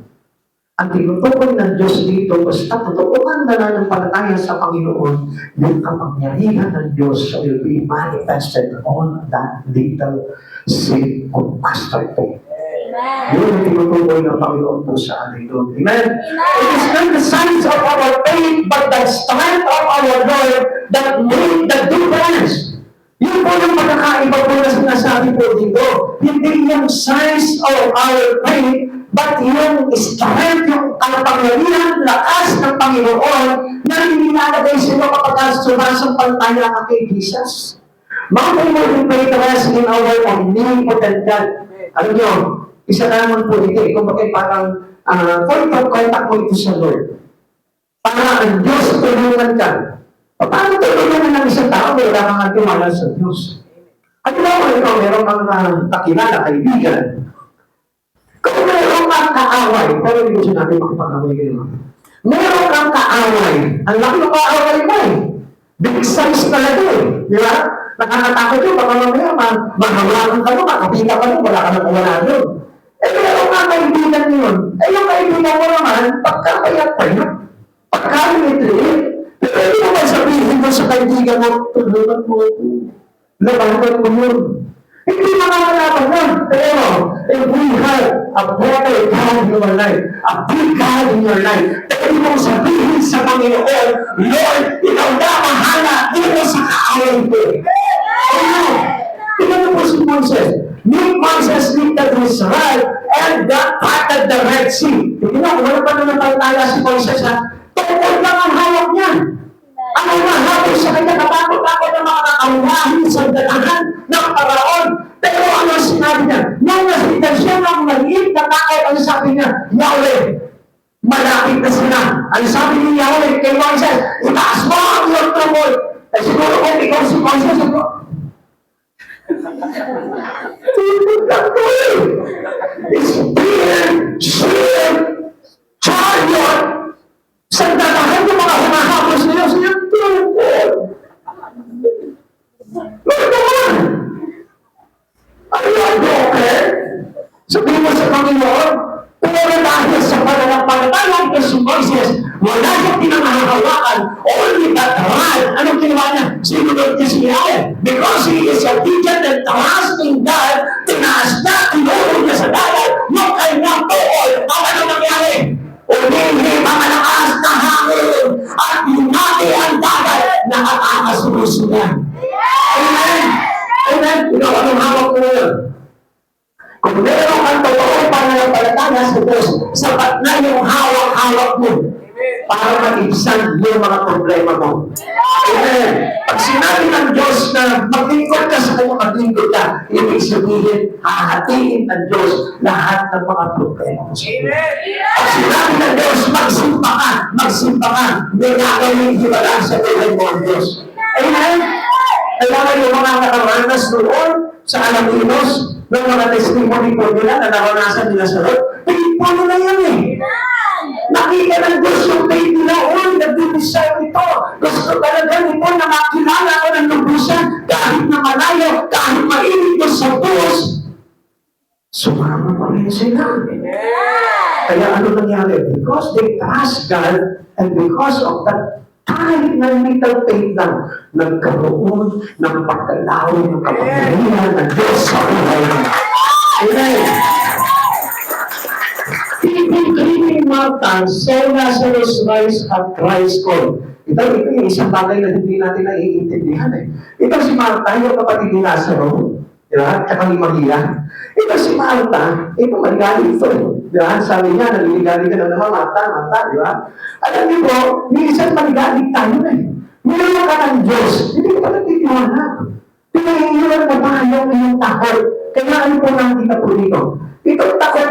Ang tinutukoy ng Diyos dito, basta totooan na nananampalataya sa Panginoon, yung kapangyarihan ng Diyos will be manifested on that little seed of mustard seed. Yun ang tinutukoy ng Panginoon po sa atin doon. Amen? It is not the signs of our faith, but the strength of our Lord that made the difference. Yun po yung pagkakaiba po na sinasabi po dito. Hindi yung signs of our faith, but yung strength, yung kapangyarihan, lakas ng Panginoon na inilalagay sa iyo kapag sumasampalaya ka kay Jesus. Mountain moving faith rests in our omnipotent God. Alam niyo, isa naman po ito, kung bakit parang point of contact mo ito sa Lord. Para ang Diyos tulungan ka. Paano tulungan ng isang tao, wala kang tiwala sa Diyos? At mo, ikaw, meron kang kakilala, kaibigan. Kung meron kang kaaway, pero hindi ko sinabi makipag-away kayo. Meron kang kaaway. Ang laki ng kaaway mo eh. Big size talaga eh. Di ba? Nakakatakot yun. Baka mamaya mahawakan ka mo, makapita ka mo, wala ka na wala doon. Eh, meron nga kaibigan yun. Eh, yung kaibigan mo naman, pagkapayat-payat, pagka-liit-liit, pero hindi mo ba sabihin mo sa kaibigan mo, tulungan mo ako. Labanan mo yun. Hindi makakalaban yun. Pero, if we have a better God in your life, a big God in your life, pwede mong sabihin sa Panginoon, Lord, ikaw na mahala dito sa kaaway ko. Amen. Tingnan mo po si Moses. Moses lifted his rod and God parted the Red Sea. Tingnan mo, wala pa naman pagtala si Moses ha. Tungkol lang ang hawak niya. Ano na habol sa kanya, katakot-takot na mga kakaunahin sa dalahan ng paraon. Pero ano sinabi niya? Nung nakita siya ng maliit na takot, ang sabi niya, Yahweh, malapit na sila. Ang sabi ni Yahweh kay Moses, itaas mo ang iyong trumol. Eh siguro kung ikaw si Moses, ako, spear, shield, chariot, sa dalahan ng mga humahapos niyo, siya tungkol. Lord naman! Are you broken? Sabihin mo sa Panginoon, pero dahil sa pananampalataya kay si Moses, wala siyang pinangahawakan, only that rod. Anong ginawa niya? Sinunod niya si Yahweh. Because he is obedient and trusting God, tinaas niya, tinulog niya sa dagat, yung kanyang tukol. Ano nangyari? Umihim ang malakas na hangin at lumaki ang dagat na nakakasusunod. Amen? Amen? Ikaw, anong hawak ko ngayon? Kung meron kang totoong pananampalataya sa Diyos, sapat na yung hawak-hawak mo para mag-ibsan yung mga problema mo. Amen. Pag sinabi ng Diyos na maglingkod ka sa kanya, maglingkod ka, ibig sabihin, hahatiin ng Diyos lahat ng mga problema mo. Pag sinabi ng Diyos, magsimpa ka, may gagawin hibala sa buhay mo ang Diyos. Amen. Kaya yung mga nakaranas noon sa Alaminos, ng mga testimony po nila na naranasan nila sa Lord, faith po nila yan eh. Nakita ng Diyos yung faith nila, nag-desire ito. Gusto talaga nito na makilala ko ng lubusan, kahit na malayo, kahit mainit ko sa Diyos. Sumama pa rin sila. Kaya ano nangyari? Because they trust God, and because of that, kahit na little faith lang, nagkaroon ng pagkalaw ng kapangyarihan ng Diyos sa buhay niya. Amen. Creeping Martha, saw Lazarus rise at Christ called. Ito yung isang bagay na hindi natin naiintindihan eh. Ito si Martha, yung kapatid ni Lazaro, di ba? Tsaka ni Maria. Ito si Martha, ito maligalig ito. Di ba? Sabi niya, naliligalig ka na naman, Martha, di ba? Alam niyo po, minsan maligalig tayo eh. Meron ka ng Diyos, hindi ka pa nagtitiwala. Pinahihiwan mo ba yung iyong takot? Kaya ano po nakita po dito? Itong takot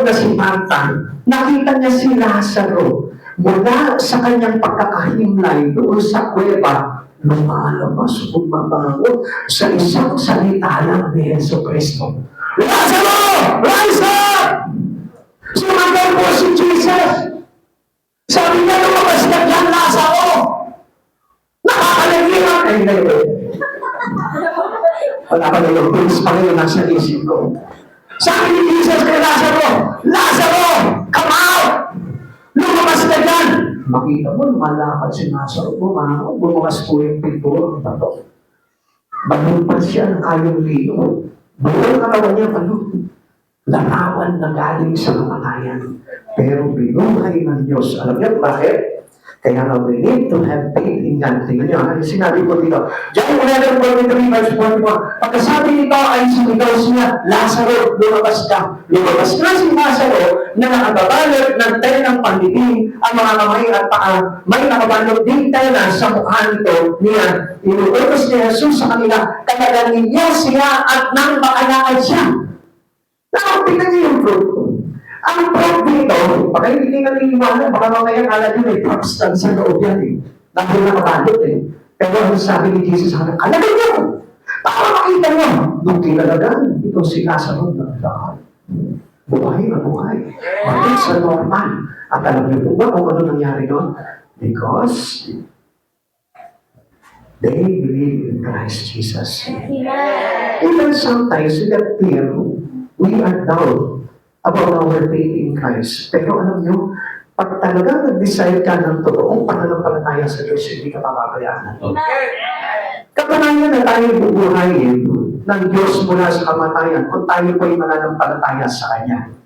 na si Martha, nakita niya si Lazaro mula sa kanyang pagkakahimlay doon sa kuweba, lumalabas o mabango sa isang salita lang ni Yesu Cristo. Lazaro! Rise up! Sumagal po si Jesus. Sabi niya, lumabas ka dyan, Lazaro! Nakakalagilan! Ay, ngayon. Wala pa na yung praise pa ngayon nasa isip ko. Sabi ni Jesus kay Lazaro, Lazaro, come out! Lumabas ka dyan! Makita mo, lumalakad si Lazaro. Bumukas po yung pintura ng bato. Banumpan siya ng kayong liyo. Buong katawan niya, larawan na galing sa kamatayan. Pero binuhay ng Diyos. Alam niyo bakit? Kaya nga, we need to have faith in God. Tingnan niyo, ano sinabi ko dito? John 11:43 verse 44. Pagkasabi nito ay sumigaw siya, Lazaro, lumabas ka. Lumabas na si Lazaro na nakababalot ng telang panditing ang mga kamay at paa. May nakabalot din tela sa mukha nito niya. Inuutos ni Jesus sa kanila, kailangan niyo siya at nang makalakad siya. Now, tingnan niyo yung fruit ko. Ang proof dito, baka hindi naniniwala, baka mamaya kala din may substance sa loob yan eh. Dahil nakabalot eh. Pero ang sabi ni Jesus sa kanila, alagay niyo! Para makita niyo, nung kinalagan, ito si Lazaro nagdaan. buhay na buhay. Balik sa normal. At alam niyo po ba kung ano nangyari doon? Because they believe in Christ Jesus. Even sometimes we get clear, we are down about our faith in Christ. Pero alam niyo, pag talaga nag-decide ka ng totoong pananampalataya sa Diyos, hindi ka papabayaan. Kapanayan na tayo bubuhayin ng Diyos mula sa kamatayan kung tayo po'y mananampalataya sa Kanya.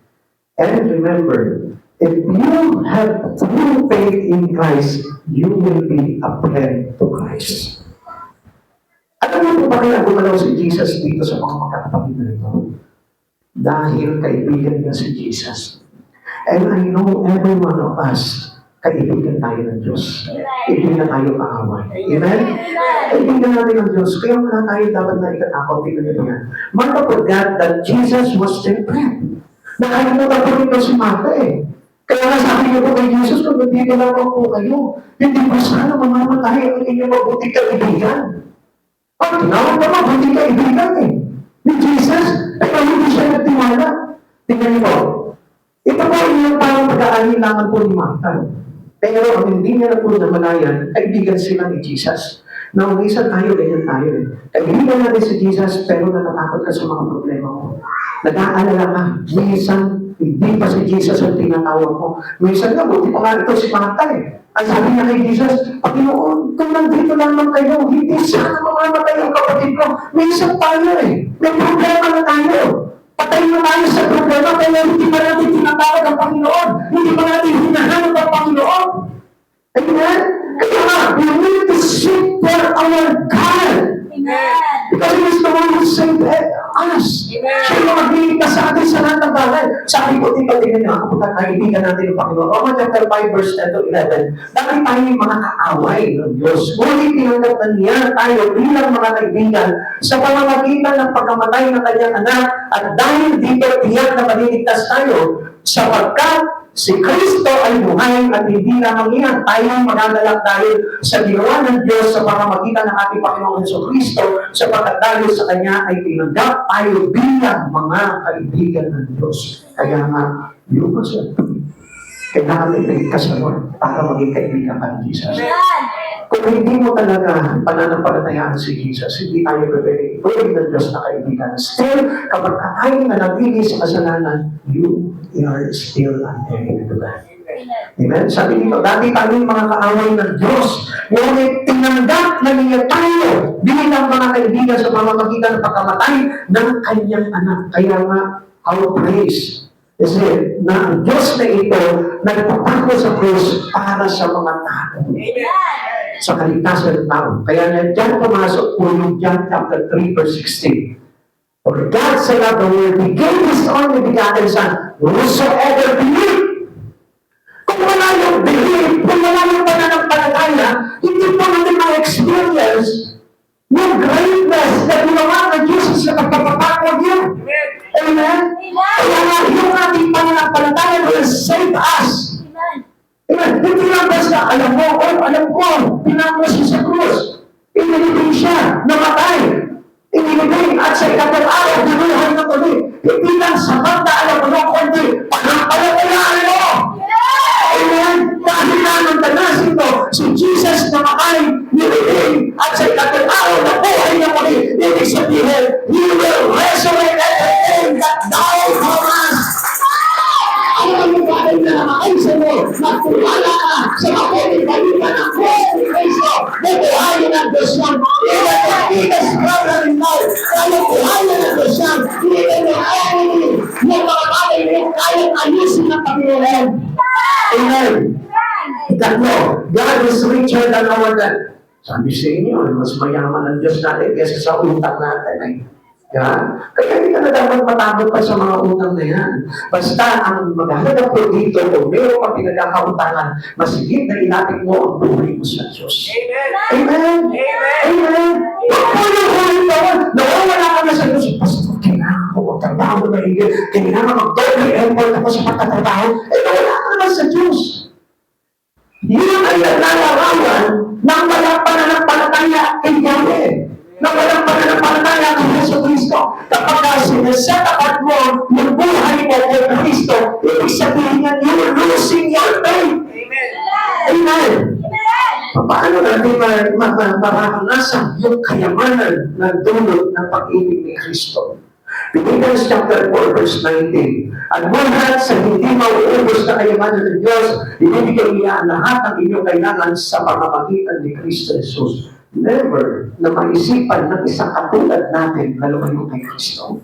And remember, if you have true faith in Christ, you will be a friend to Christ. Alam niyo po ba kaya gumalaw si Jesus dito sa mga magkakapatid na ito? Dahil kaibigan niya si Jesus. And I know every one of us, kaibigan tayo ng Diyos. Hindi na tayo kaaway. Amen? Kaibigan natin ng Diyos. Kaya wala tayo dapat na ikatakot. Tingnan niyo yan. Martha forgot that Jesus was their friend. Nakalimutan po rin si Martha eh. Kaya nga sabi niyo po kay Jesus, kung nandito lamang po kayo, hindi po sana mamamatay ang inyong mabuting kaibigan. At tinawag na mabuting kaibigan eh. Ni Jesus, ay hindi siya nagtiwala. Tingnan niyo po. Ito po yung parang pag-aalinlangan po ni Martha. Pero ang hindi niya na po namalayan, kaibigan sila ni Jesus. Now, minsan tayo, ganyan tayo eh. Kaibigan natin si Jesus, pero natatakot ka sa mga problema mo. Nag-aalala ka. Minsan, hindi pa si Jesus ang tinatawag mo. Minsan nga, buti pa nga ito si Martha eh. Ang sabi niya kay Jesus, Panginoon, kung nandito lamang kayo, hindi sana mamamatay ang kapatid ko. Minsan tayo eh. May problema na tayo. Patay na tayo sa problema, kaya hindi pa natin tinatawag ang Panginoon. Hindi pa natin hinahanap ang Panginoon. Amen? Kaya nga, we need to seek for our God. Amen. Because He is the one who saved us. Siya yung magliligtas sa atin sa lahat ng bagay. Sabi ko, tingnan niyo, ako kaibigan natin ng Panginoon. Romans chapter 5, verse 10 to 11. Dahil tayo yung mga kaaway ng Diyos. Ngunit tinanggap na niya tayo bilang mga kaibigan sa pamamagitan ng pagkamatay ng kanyang anak. At dahil dito, tiyak na maliligtas tayo sapagkat si Kristo ay buhay at hindi lamang iyan. Tayo magagalak dahil sa ginawa ng Diyos sa pamamagitan ng ating Panginoon Hesus Kristo, sapagkat dahil sa Kanya ay tinanggap tayo bilang mga kaibigan ng Diyos. Kaya nga, yung masaya, kailangan may kasalon para maging kaibigan ka ng Jesus. Kung hindi mo talaga pananampalatayaan si Jesus, hindi tayo pwede ng Diyos na kaibigan. Still, kapag tayo nanatili sa kasalanan, you are still an enemy to God. Amen? Sabi dito, dati tayo yung mga kaaway ng Diyos. Ngunit tinanggap na niya tayo bilang mga kaibigan sa pamamagitan ng pagkamatay ng kanyang anak. Kaya nga, our praise. Kasi na ang Diyos na ito, nagpapako sa krus para sa mga tao. Sa kaligtasan ng tao. Kaya na dyan pumasok po yung John chapter 3 verse 16. For God so loved the world, He gave His only begotten Son, whosoever believe. Kung wala yung believe, kung wala yung pananampalataya, hindi po natin ma-experience yung greatness na ginawa ng Jesus sa pagpapakawag yun. Amen? Kaya nga yung ating pananampalataya will save us. Amen? Hindi lang basta, alam mo, alam ko, pinangos siya sa krus. Inilibing siya, namatay. Inilibing at sa ikatlong araw, ginuhay na tuloy. Hindi lang sapat na alam mo, kundi panampalatayaan mo. Amen? Dahil naman tanasin mo, si Jesus namatay, nilibing, at sa ikatlong araw na buhay na muli. Ibig sabihin, He will resurrect everything that died from us. Ang bagay na nakakaisa mo, magpulala ka sa mabuting kalipan ng Diyos ni Kristo. Nabuhayin ang Diyos yan. Even the biggest problem in life, kaya buhayin ang Diyos yan. Even the enemy, yung mga bagay mo, kaya ayusin ng Panginoon. Amen. Ikatlo, God is richer than our debt. Sabi sa inyo, mas mayaman ang Diyos natin kaysa sa utang natin. Yan. Kaya hindi ka na dapat matakot pa sa mga utang na yan. Basta ang maghanap po dito, kung meron pa pinagkakautangan, masigit na ilapit mo ang buhay mo sa Diyos. Amen! Amen! Amen! Pagpulang-huling pa mo, nawawala ka na sa Diyos. Pastor, kailangan ko magtrabaho na higit. Kailangan mag-double effort ako sa pagtatrabaho. Nawala ka na sa Diyos. Yun ay nalarawan ng walang pananampalataya kay Yahweh. Na walang pananampalataya kay Hesus Kristo. Kapag sinaset apart mo yung buhay mo kay ibig sabihin yan, you're losing your faith. Amen. Paano natin mararanasan yung kayamanan ng dulot ng pag-ibig ni Kristo? Philippians chapter 4, verse 19. At lahat sa hindi mauubos na kayamanan ng Diyos, ibibigay niya ang lahat ng inyong kailangan sa pamamagitan ni Kristo Jesus. Never na maisipan ng isang katulad natin na lumayo kay Kristo.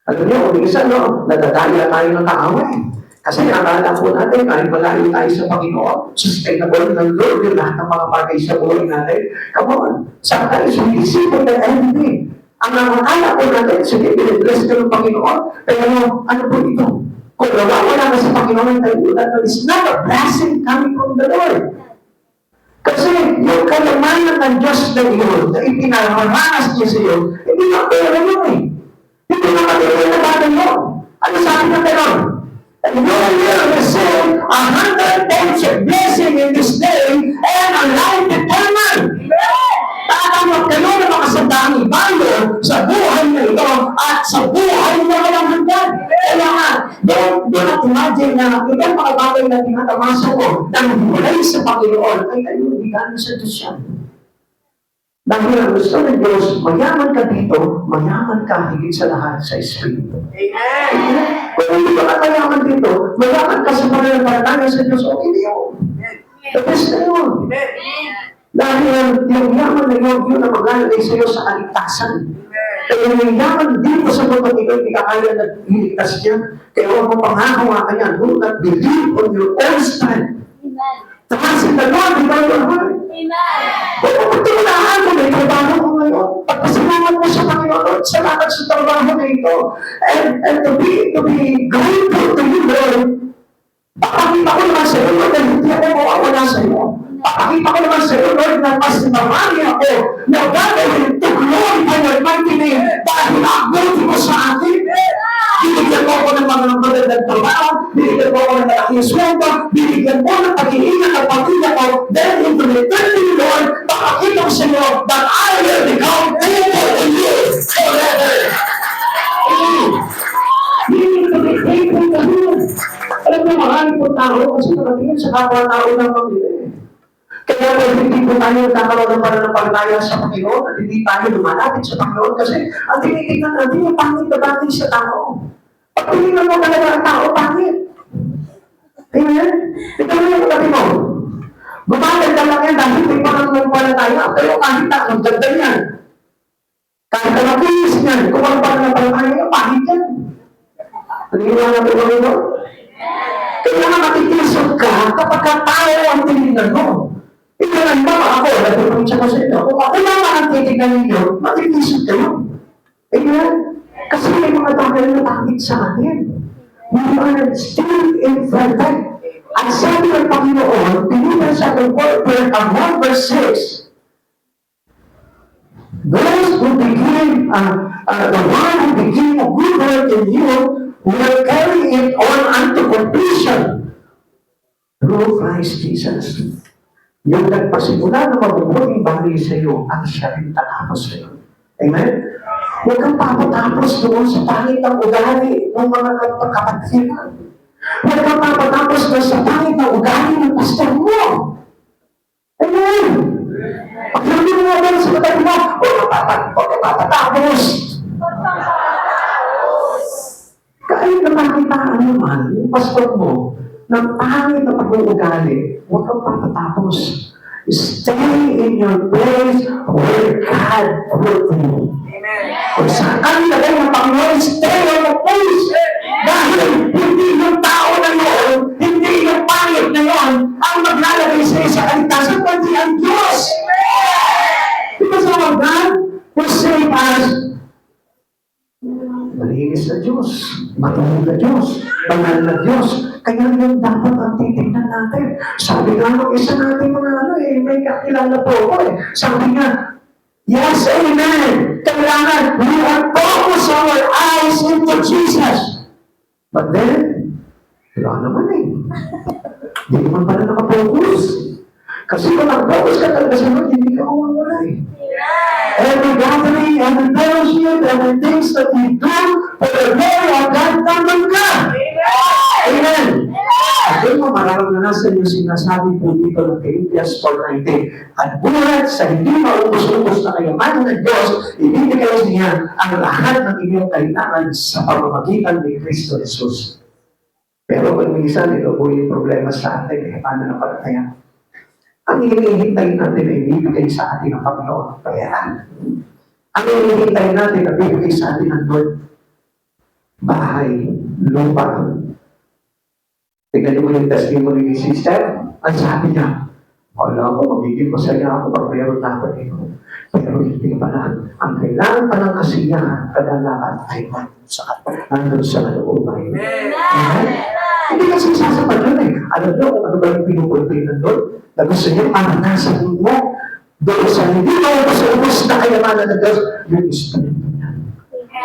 Alam niyo, minsan, nadadaya tayo ng kaaway. Kasi akala po natin, kahit malayo tayo sa Panginoon, sustainable ng Lord yung lahat ng mga bagay sa buhay natin. Come on, sometimes we deceive on everything. Ang nakakala po natin, sige, bless ka ng Panginoon, pero ano po ito? Kung nawawala ka sa Panginoon, that is not a blessing coming from the Lord. Kasi yung kalamanan ng Diyos na yun, na ipinamamanas niya sa iyo, hindi na pera yun eh. Hindi na matibay na bagay yun. Ano sabi ng Lord? And you will receive 100 times of blessing in this day and a life eternal. Tatanggap kayo ng mga sandang bayo sa buhay na ito at sa buhay na walang hanggan. Kaya nga, don't imagine na ibang mga bagay na tinatamasa ko nang hulay sa Panginoon ay kayo hindi galing sa Diyos yan. Dahil ang gusto ng Diyos, mayaman ka dito, mayaman ka higit sa lahat sa Espiritu. Amen. Kung hindi ka mayaman dito, mayaman ka sa pananampalataya sa Diyos, okay na yun. The best na yun. Dahil yung yaman na yun ang maglalagay sa iyo sa kaligtasan. Kaya yung yaman dito sa mundo ito, hindi ka kaya na hiligtas niya. Kaya huwag mo panghahawakan yan. Do not believe on your own strength. Trust in the Lord with all your heart. Kung pagtulaan mo na trabaho mo ngayon, pagpasalamat mo sa Panginoon, salamat sa trabaho na ito, and to be grateful to you, Lord, papakita ko naman sa iyo, Lord, na hindi ako mawawala sa iyo. Papakita ko naman sa iyo, Lord, na mas marami ako na gagawin to glorify your mighty name dahil nakabuti mo sa akin. Binigyan mo ako ng mga magandang trabaho, binigyan mo ako ng malaking sweldo, binigyan mo ng pag-iingat ng pamilya ko, then into the eternity, Lord, papakita ko sa iyo that I will become faithful to you forever. You need to be faithful to you. Alam mo, maraming po tao kasi nakatingin sa kapwa-tao ng pamilya. Kaya po, hindi po tayo nagkakaroon ng pananampalataya sa Panginoon at hindi tayo lumalapit sa Panginoon kasi ang tinitignan natin yung pangit na bagay sa tao. Pag tinignan mo talaga ang tao, pangit. Amen? Ito na yung katabi mo. Gumaganda lang yan dahil may pananampalataya pero kahit na, ang ganda yan. Kahit na nakinis yan, kung ang pananampalataya, pangit yan. Paniwala natin mo rin. Kaya nga matitisod ka kapag tao ang tinignan mo. Ikaw ba ako, nagpupunta ko sa inyo. Kung ako naman ang titignan ninyo, matitisod kayo. Amen? Kasi may mga bagay na pangit sa atin. We are still infirmary. At sabi ng Panginoon, pinunod sa ating verse 6, those who begin, the one who begin a good work in you will carry it on unto completion through Christ Jesus. Yung nagpasimula na mabubuting bagay sa iyo, ang siya rin tatapos sa iyo. Amen? Huwag kang papatapos doon sa pangit ng ugali ng mga kapatiran. Huwag kang papatapos doon sa pangit ng ugali ng pastor mo. Amen? Pag hindi mo nga sa katabi mo, huwag kang papatapos. Kahit na makitaan naman yung pastor mo, ng pangit na pag-uugali, huwag kang papatapos. Stay in your place where God put you. Kung saan kami lagay ng Panginoon, stay on the place. Dahil hindi yung tao na yun, hindi yung pangit na yun, ang maglalagay sa isa kaligtasan, kundi ang Diyos. Because our God will save us. Malinis na Diyos, matunog na Diyos, banal na Diyos. Kaya yun dapat ang titignan natin. Sabi nga nung isa natin mga may kakilala po ako Sabi nga, yes, amen. Kailangan, we are focus our eyes into Jesus. But then, wala naman Hindi naman pala nakapokus. Kasi kung nakapokus ka talaga sa Lord, hindi ka mawawala Every gathering, every fellowship, every things that we do for the glory of God, tandang ka. Amen! At doon mo mararamdasan yung sinasabi po dito ng Philippians 4:19. At buhat sa hindi maubos-ubos na kayamanan ng Diyos, ibibigay niya ang lahat ng inyong kailangan sa pamamagitan ni Kristo Jesus. Pero kung minsan, ito po yung problema sa atin, paano na pala kaya? Ang hinihintay natin ay ibibigay sa atin ng Panginoon ang pera. Ang hinihintay natin na ibibigay sa atin ng Lord, bahay, lupa. Tingnan niyo mo yung testimony ni sister. Ang sabi niya, wala ko, magiging masaya ako pag mayroon na ako dito. Pero hindi pala. Ang kailangan pa ng kasiyahan, kadalakan ay nandun sa looban. Amen? Hindi kasi sasapat yun eh. Alam niyo kung ano ba yung pinupulpil ng Lord? Na gusto niyo maranasan mo doon sa hindi mo sa ubos na kayamanan ng Diyos, yung Espiritu niya.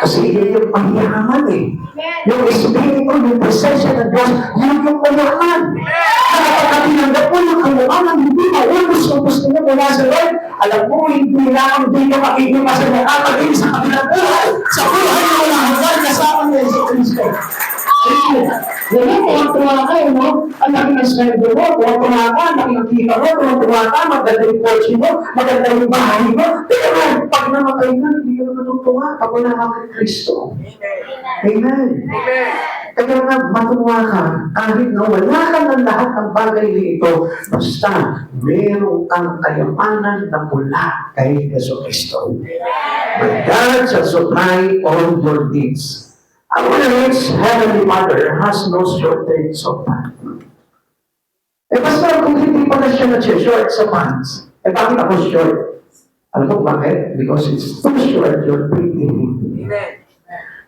Kasi yun yung mayaman eh. Yung Espiritu, yung presensya ng Diyos, yun yung mayaman. Kapag tinanggap mo yung kayamanan, hindi mo ubos niyo mula sa Lord, alam mo, hindi lang hindi ka makikita masaya kapag sa kabilang buhay. Sa buhay na wala hanggang kasama niya sa Kristo. Ngayon, tuwa ka, no? Ang laki ng sweldo mo, tuwa ka, nakikita mo, tuwa ka, maganda yung coach mo, maganda yung bahay mo. Pero pag namatay ka, hindi ka natutuwa pag wala ka kay Kristo. Amen. Kaya nga, matuwa ka, kahit na wala ka ng lahat ng bagay na ito, basta meron kang kayamanan na mula kay Yesu Kristo. But God shall supply all your needs. Our rich Heavenly Father has no shortage of funds. Basta kung hindi pa na siya na-short sa funds, bakit ako short? Alam mo bakit? Because it's too short, you're breathing.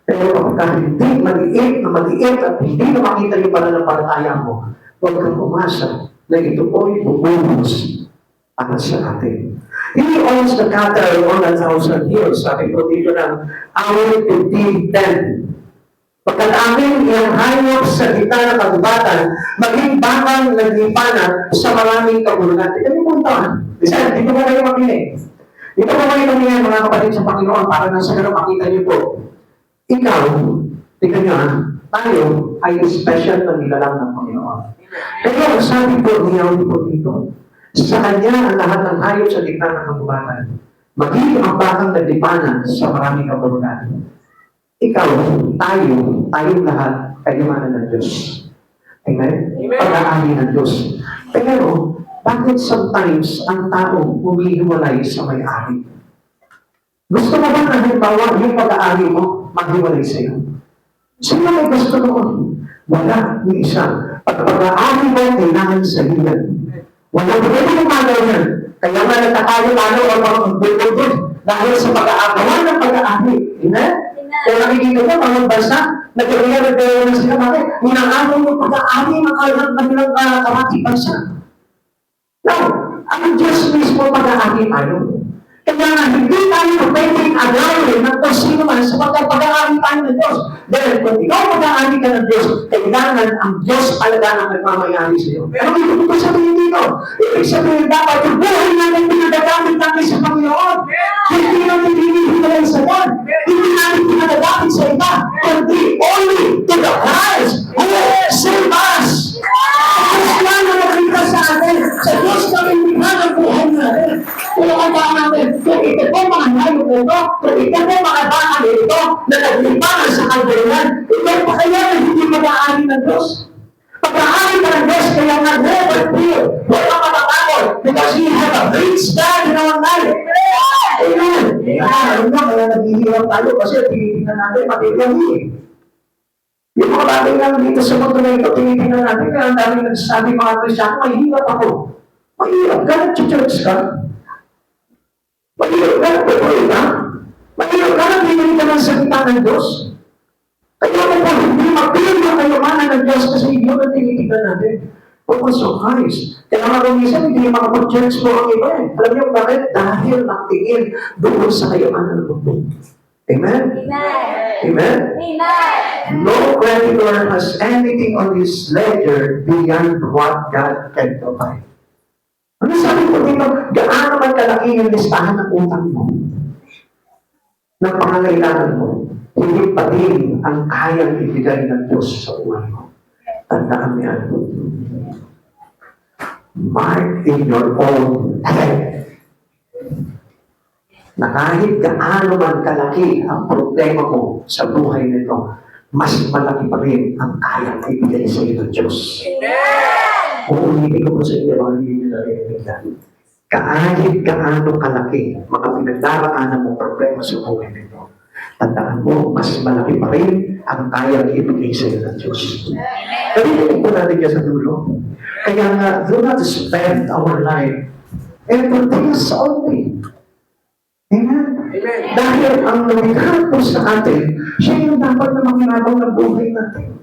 Pero kapag hindi maliit at hindi na makita yung pananampalataya mo, huwag kang umasa na ito po'y bububos para sa atin. He owns the cattle on 1,000 hills. Sabi ko dito ng awit 15:10. Pagkat amin iyang hayop sa gitna ng kagubatan, maging bakang naglipanan sa maraming kabulugan. Tignan niyo po ito. Dito mo kayo makinig. Dito mo kayo makinig mga kapatid sa Panginoon para na sa ganun makita niyo po. Ikaw, tignan niyo tayo ay special na nilalang ng Panginoon. Kaya sabi po niya po dito, sa Kanya ang lahat ng hayop sa gitna ng kagubatan, maging ang bakang naglipanan sa maraming kabulugan. Ikaw, tayong lahat, kayamanan ng Diyos. Amen? Pag-aari ng Diyos. Pero, bakit sometimes ang tao humihiwalay sa may-ari? Gusto mo ba na halimbawa yung pag-aari mo, maghiwalay sa iyo? Sino may gusto noon? Wala, yung isa. Pag-aari mo, kailangan sa iyo yan. Wala, pwede yung magaw yan. Kaya nga nagtatayo-tayo ang mga pagbubutin dahil sa pag-aagawan ng pag-aari. Amen? Kaya nakikita ko, mga bansa, nagkakaya na sila, bakit? Minangalan yung pag-aari ng kanilang karating bansa. Now, ang Diyos mismo pag-aari tayo. Kaya nga, hindi tayo pwedeng agawin ng kung sino man sa pag-aari tayo ng Diyos. Dahil kung ikaw pag-aari ka ng Diyos, kailangan ang Diyos talaga ang nagmamayari sa iyo. Pero hindi ko sabihin dito. Ibig sabihin dapat yung buhay natin pinagagamit natin sa Panginoon. Hindi natin hinihingalay sa God. Hindi natin pinagagamit sa iba. Kundi only to the Christ who saved us. Diyos lang na nakita sa atin. Sa Diyos kami bigyan ang buhay natin. Kung ang baka natin, kung ito po mga hayop nito, kung ito po mga baka nito, na naglipangan sa kalbayan, ito pa kaya na hindi mag-aari ng Diyos. Pag-aari ka ng Diyos, kaya nga never fear, huwag ka matatakot, because we have a rich God in our life. Amen. Alam mo, kaya naghihirap tayo kasi tinitingnan natin, matitiyami. Yung mga bagay lang dito sa mundo na ito, tinitingnan natin, kaya ang daming nagsasabi mga Kristyano, may hirap ako. Mahirap ka, nag-church ka. Mahirap ka, nag-pray ka. Mahirap ka, nag-pray ka ng salita ng Diyos. Kaya mo po, hindi mapilin yung kayamanan ng Diyos kasi yun ang tinitingnan natin. Focus on Christ. Kaya mga kumisan, hindi makapag-church po ang iba eh. Alam niyo bakit? Dahil natingin doon sa kayamanan ng mundo. Amen? Amen? No creditor has anything on his ledger beyond what God can provide. Ano sabi ko dito? Gaano man kalaki yung listahan ng utang mo? ng pangangailangan mo, hindi pa din ang kayang ibigay ng Diyos sa buhay mo. Tandaan mo yan. Mark in your own head na kahit gaano man kalaki ang problema mo sa buhay nito, mas malaki pa rin ang kayang ibigay sa iyo ng Diyos. Uulitin ko po sa inyo, mga hindi nyo narinig yan. Kahit gaano kalaki, mga pinagdaraanan mo problema sa buhay nito, tandaan mo, mas malaki pa rin ang kayang ibigay sa iyo ng Diyos. Narinig po natin yan sa dulo. Kaya nga, do not spend our life everything is only. Amen? Amen. Dahil ang lumikha po sa atin, siya yung dapat na manginabang ng buhay natin.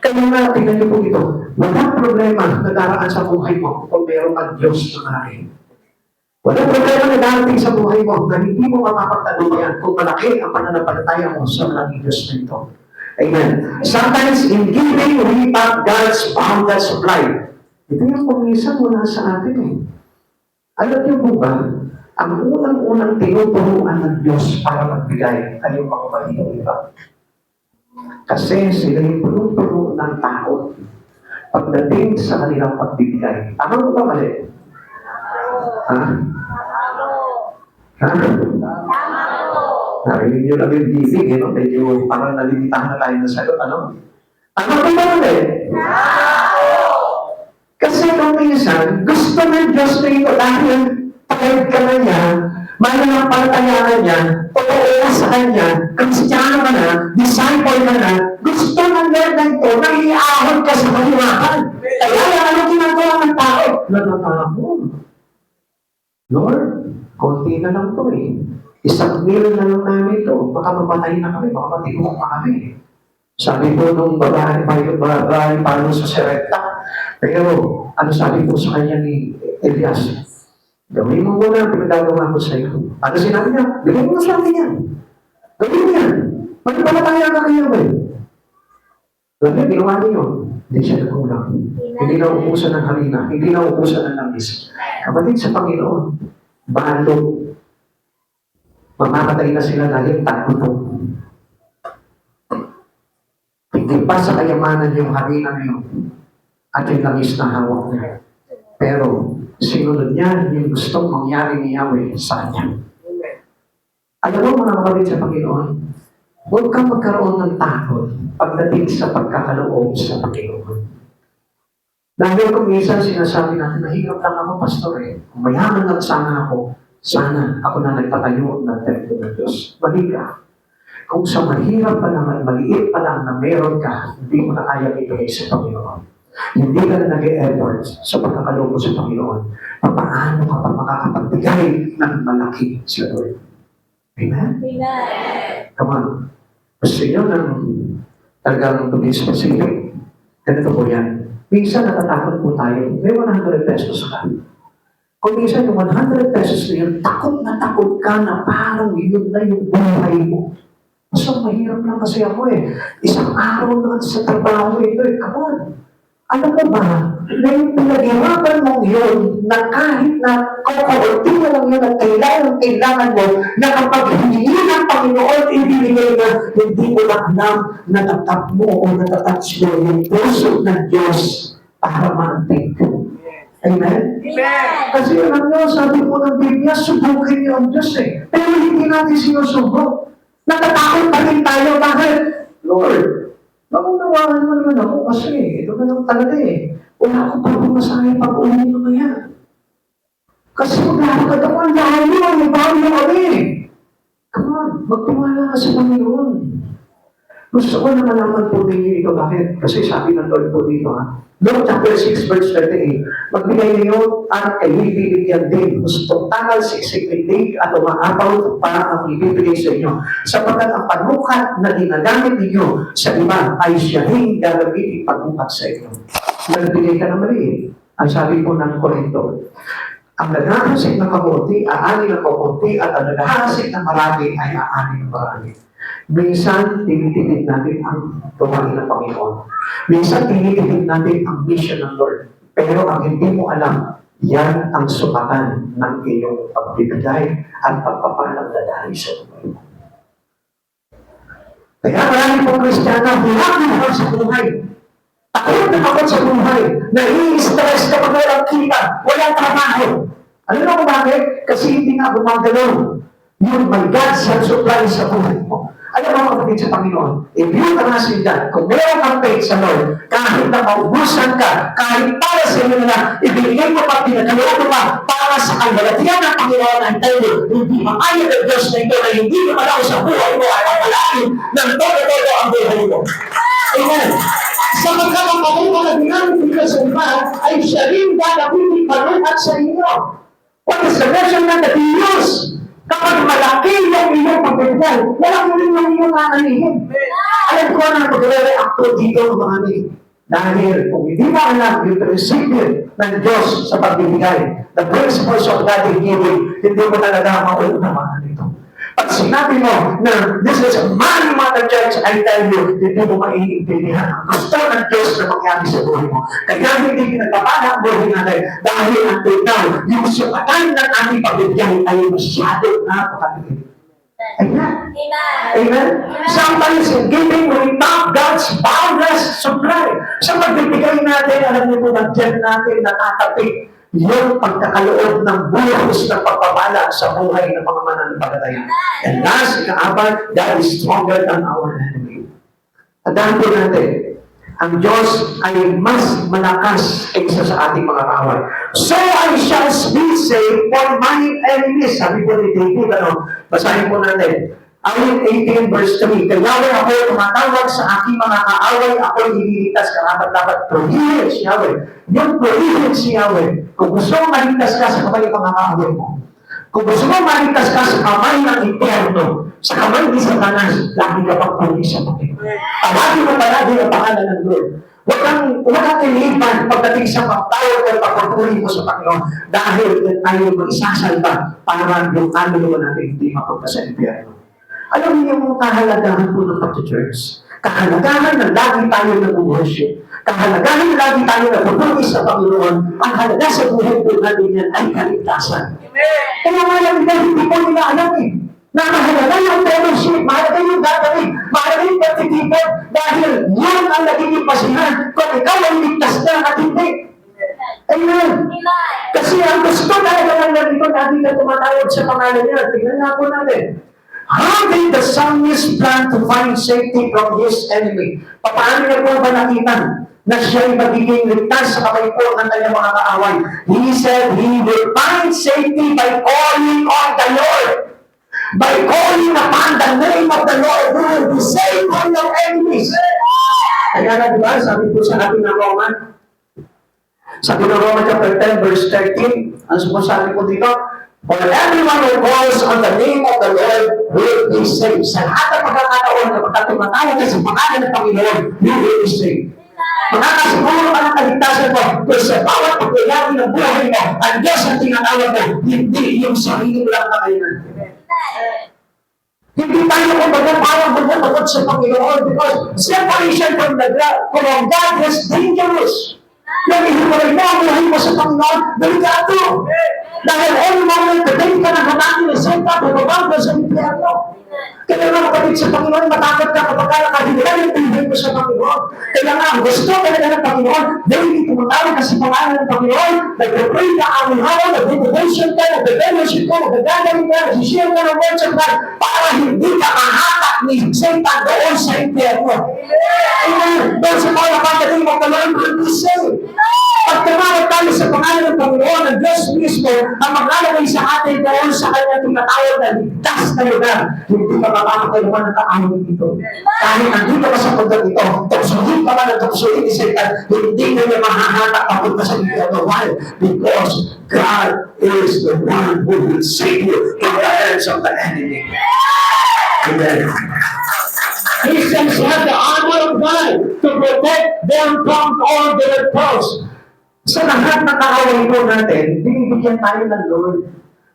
Kaya nga, tingnan niyo po ito, walang problema na daraan sa buhay mo kung meron kang Diyos na malaki. Walang problema na darating sa buhay mo na hindi mo mapapagtaluyan kung malaki ang pananampalataya mo sa malaking Diyos na ito. Amen. Sometimes in giving, we have God's boundless supply. Ito yung kumisan mula sa atin eh. Alam niyo po ba, ang unang-unang tinuturuan ng Diyos para magbigay ay yung mga mahinong iba. Kasi sila yung punong-puno ng takot pagdating sa kanilang pagbibigay. Tama mo ba mali? Ha? Ha? Narinig nyo lang yung giving, eh, no? Medyo parang nalimitahan na tayo na sagot, ano? Tama mo ba mali? Kasi kung minsan, gusto ng Diyos na ito dahil pagod ka na niya, mananampalataya niya, totoo ka sa Kanya, Kristiyano ka na, disciple ka na, gusto ng Lord na ito, na iahon ka sa kaliwakan. Kaya ano ginagawa ng tao? Natatakot. Lord, konti na lang ito eh. 1,000,000 na lang namin ito. Baka mamatay na kami, baka matigong pa kami. Sabi po nung babae paano sa Serepta, pero ano sabi po sa kanya ni Elias? Gawin mo muna ang pinagagawa ko sa iyo. Ano sinabi niya? Bigyan mo sa akin yan. Gawin mo yan. Magpalataya ka kayo ba? Gawin, ginawa niyo. Hindi siya nagkulang. Hindi na upusan ng harina. Hindi na upusan ng langis. Kapatid sa Panginoon, balo. Mamamatay na sila dahil takot. Hindi pa sa kayamanan yung harina na yun at yung langis na hawak niya. Pero, sinunod niya yung gustong mangyari ni Yahweh sa kanya. Alam mo mga kapatid sa Panginoon, huwag kang magkaroon ng takot pagdating sa pagkakaloob sa Panginoon. Dahil kung minsan sinasabi natin, mahirap lang ako, pastor eh. Kung mayaman lang sana sana ako na nagpatayo ng templo ng Diyos. Mali ka. Kung sa mahirap pa naman, maliit pa lang na meron ka, hindi mo na kaya ibigay sa Panginoon. Hindi ka na nag-e-effort sa pagkakaloob sa Panginoon. Paano ka pa makakapagbigay ng malaki sa Lord? Amen? Amen. Come on. Gusto nyo ng talagang to be specific? Ganito po yan. Minsan natatakot po tayo. May 100 pesos ka. Kung minsan yung 100 pesos na yun, takot ka na parang yun na yung buhay mo. So, mahirap lang kasi ako eh. Isang araw naman sa trabaho ito eh. Come on. Alam mo ba, na yung pinaghirapan mong yun, na kahit na kukunti na lang yun at kailangan mo, na kapag hindi ng Panginoon ibibigay na, hindi mo na alam na natap mo o natatouch mo yung puso ng Diyos para maantig. Amen? Amen! Kasi alam nyo, sabi po ng Biblia, subukin niyo ang Diyos eh. Pero hindi natin sinusubok. Natatakot pa rin tayo. Bakit? Lord, magunawahan mo naman ako kasi ito na lang talaga eh. Wala akong pagpumasahe pag-uwi mo na yan. Kasi maglalakad ako ang layo, may bawi na kami. Come on, magtiwala ka sa Panginoon. Gusto ko na malaman po ninyo ito. Bakit? Kasi sabi ng Lord po dito ha. Luke chapter 6 verse 38, magbigay niyo at ay bibigyan din. Gustong tangal, siksik-lig at umaapaw para ang ibibigay sa inyo. Sapagkat ang panukat na ginagamit ninyo sa iba ay siyahing gagamitin pagbukat sa inyo. Nagbigay ka ng maliit. Ang sabi po ng Korinto, ang naghahasik ng kakunti, aani ng kakunti, at ang naghahasik ng marami ay aani ng marami. Minsan, tinitipid natin ang tumahin ng Panginoon. Minsan, tinitipid natin ang mission ng Lord. Pero ang hindi mo alam, yan ang sukatan ng iyong pagbibigay at pagpapalang dadali sa buhay mo. Kaya marami pong Kristiyano, hirap sa buhay. Takot na takot sa buhay. Nai-stress kapag walang kita, walang trabaho. Alam mo kung bakit? Kasi hindi nga gumagalaw. Yun, my God shall supply sa buhay mo. Alam mo kapatid sa Panginoon, if you can ask that, kung meron kang faith sa Lord, kahit na maubusan ka, kahit para sa inyo na, ibigay mo pa, pinagkaloob mo pa, para sa kalbalatian ng Panginoon, ang tayo, hindi maayag ang Diyos na ito na hindi lumalaw sa buhay mo at ang malalim ng todo-todo ang buhay mo. Amen. Sa magkakapalit na ginamit nila sa iba, ay siya rin gagawin paluhat sa inyo. What is the measurement that he used? Kapag malaki yung iyong pagbibigay, walang rin yung iyong aanalihin. Alam ko na magre-react dito ng mga dahil kung hindi mo alam yung prinsipyo ng Diyos sa pagbibigay, the principles of God in giving, hindi mo talaga mauunawaan ito. Pag sinabi mo na this is a money matter church, I tell you, hindi mo maiintindihan ang gusto ng Diyos na mangyari sa buhay mo. Kaya hindi pinagpapala ang buhay natin dahil until now, yung sukatan ng ating pagbibigay ay masyado napakaliit. Amen. Amen. Sometimes in giving, we thank God's boundless supply. Sa pagbibigay natin, alam niyo po, nandiyan natin nakatapik yung pagkakaloob ng buhos ng pagpapala sa buhay ng mga mananampalataya. And last, ika-apat, God is stronger than our enemy. Tandaan po natin, ang Diyos ay mas malakas kaysa sa ating mga kaaway. So I shall be saved from my enemies. Sabi po ni David, basahin po natin. Awit 18 verse 3, Kaya ako tumatawag sa aking mga kaaway, ako'y ililigtas, karapat-dapat purihin si Yahweh. Yung purihin si Yahweh. Kung gusto mo maligtas ka sa kamay ng mga kaaway mo, kung gusto mo maligtas ka sa kamay ng impyerno, sa kamay ni Satanas, lagi ka pang puri sa Panginoon. Tawagin mo palagi ang pangalan ng Lord. Huwag kang iliban pagdating sa pagtawag at pagpapuri mo sa Panginoon dahil tayo mag-isasalba para yung kaluluwa natin hindi mapunta sa impyerno. Alam niyo yung kahalagahan po ng pag-church. Kahalagahan na lagi tayo nag-worship. Kahalagahan na lagi tayo nag-pupuri sa Panginoon. Ang halaga sa buhay po natin yan ay kaligtasan. Kaya nga lang hindi po nila alam eh. Na mahalaga yung fellowship, mahalaga yung gagawin, mahalaga yung pagtitipon, dahil yun ang nagiging pasihan kung ikaw ay ligtas na at hindi. Amen. Kasi ang gusto talaga ng narito natin na tumatawag sa pangalan niya. Tingnan nga po natin. How did the psalmist plan to find safety from his enemy? Paano niya po ba nakita na siya'y magiging ligtas sa kamay po ng kanyang mga kaaway? He said he will find safety by calling on the Lord. By calling upon the name of the Lord, who will be saved from your enemies. Kaya na diba, sabi po sa ating na Roman, sabi ng Roman chapter 10 verse 13, ano po sabi po dito? For everyone who calls on the name of the Lord will be saved. Sa lahat ng pagkakataon na pagkatumatawag ka sa pangalan ng Panginoon, you will be saved. Makakasiguro ka ng kaligtasan mo kung sa bawat pagkayari ng buhay mo, ang Diyos ang tinatawag mo, hindi yung sarili mo lang kakayanan. Hindi tayo kung parang magod sa Panginoon because separation from God is dangerous. Yung ihiwalay mo ang buhay mo sa Panginoon, delikado. Dahil all moment, pwede ka na hanapin na senta, bababang ka sa impyerno. Kaya nga kapatid sa Panginoon, matakot ka kapag nakahilala yung buhay mo sa Panginoon. Kaya nga, gusto talaga ng Panginoon, dahil tumatawag ka sa pangalan ng Panginoon, nag-pray ka araw-araw, nag-devotion ka, nag-fellowship ka, nag-gagawin ka, nag-share ka ng words of God, para hindi ka mahatak ni Satan doon sa impyerno. Amen. Doon sa mga kapatid mo, Panginoon, will be saved. Pag tumawag tayo sa pangalan ng Panginoon, ang Diyos mismo ang maglalagay sa atin doon sa kanyang tinatawag na ligtas na lugar. Hindi ka mapapakailaman ng kaaway dito. Kahit nandito ka sa punta dito, tuksuhin ka man ang tuksuhin ni Satan, hindi na niya mahahatak papunta sa impyerno. Why? Because God is the one who will save you from the hands of the enemy. Amen. Christians have the armor of God to protect them from all their foes. Sa lahat ng kaaway po natin, binibigyan tayo ng Lord.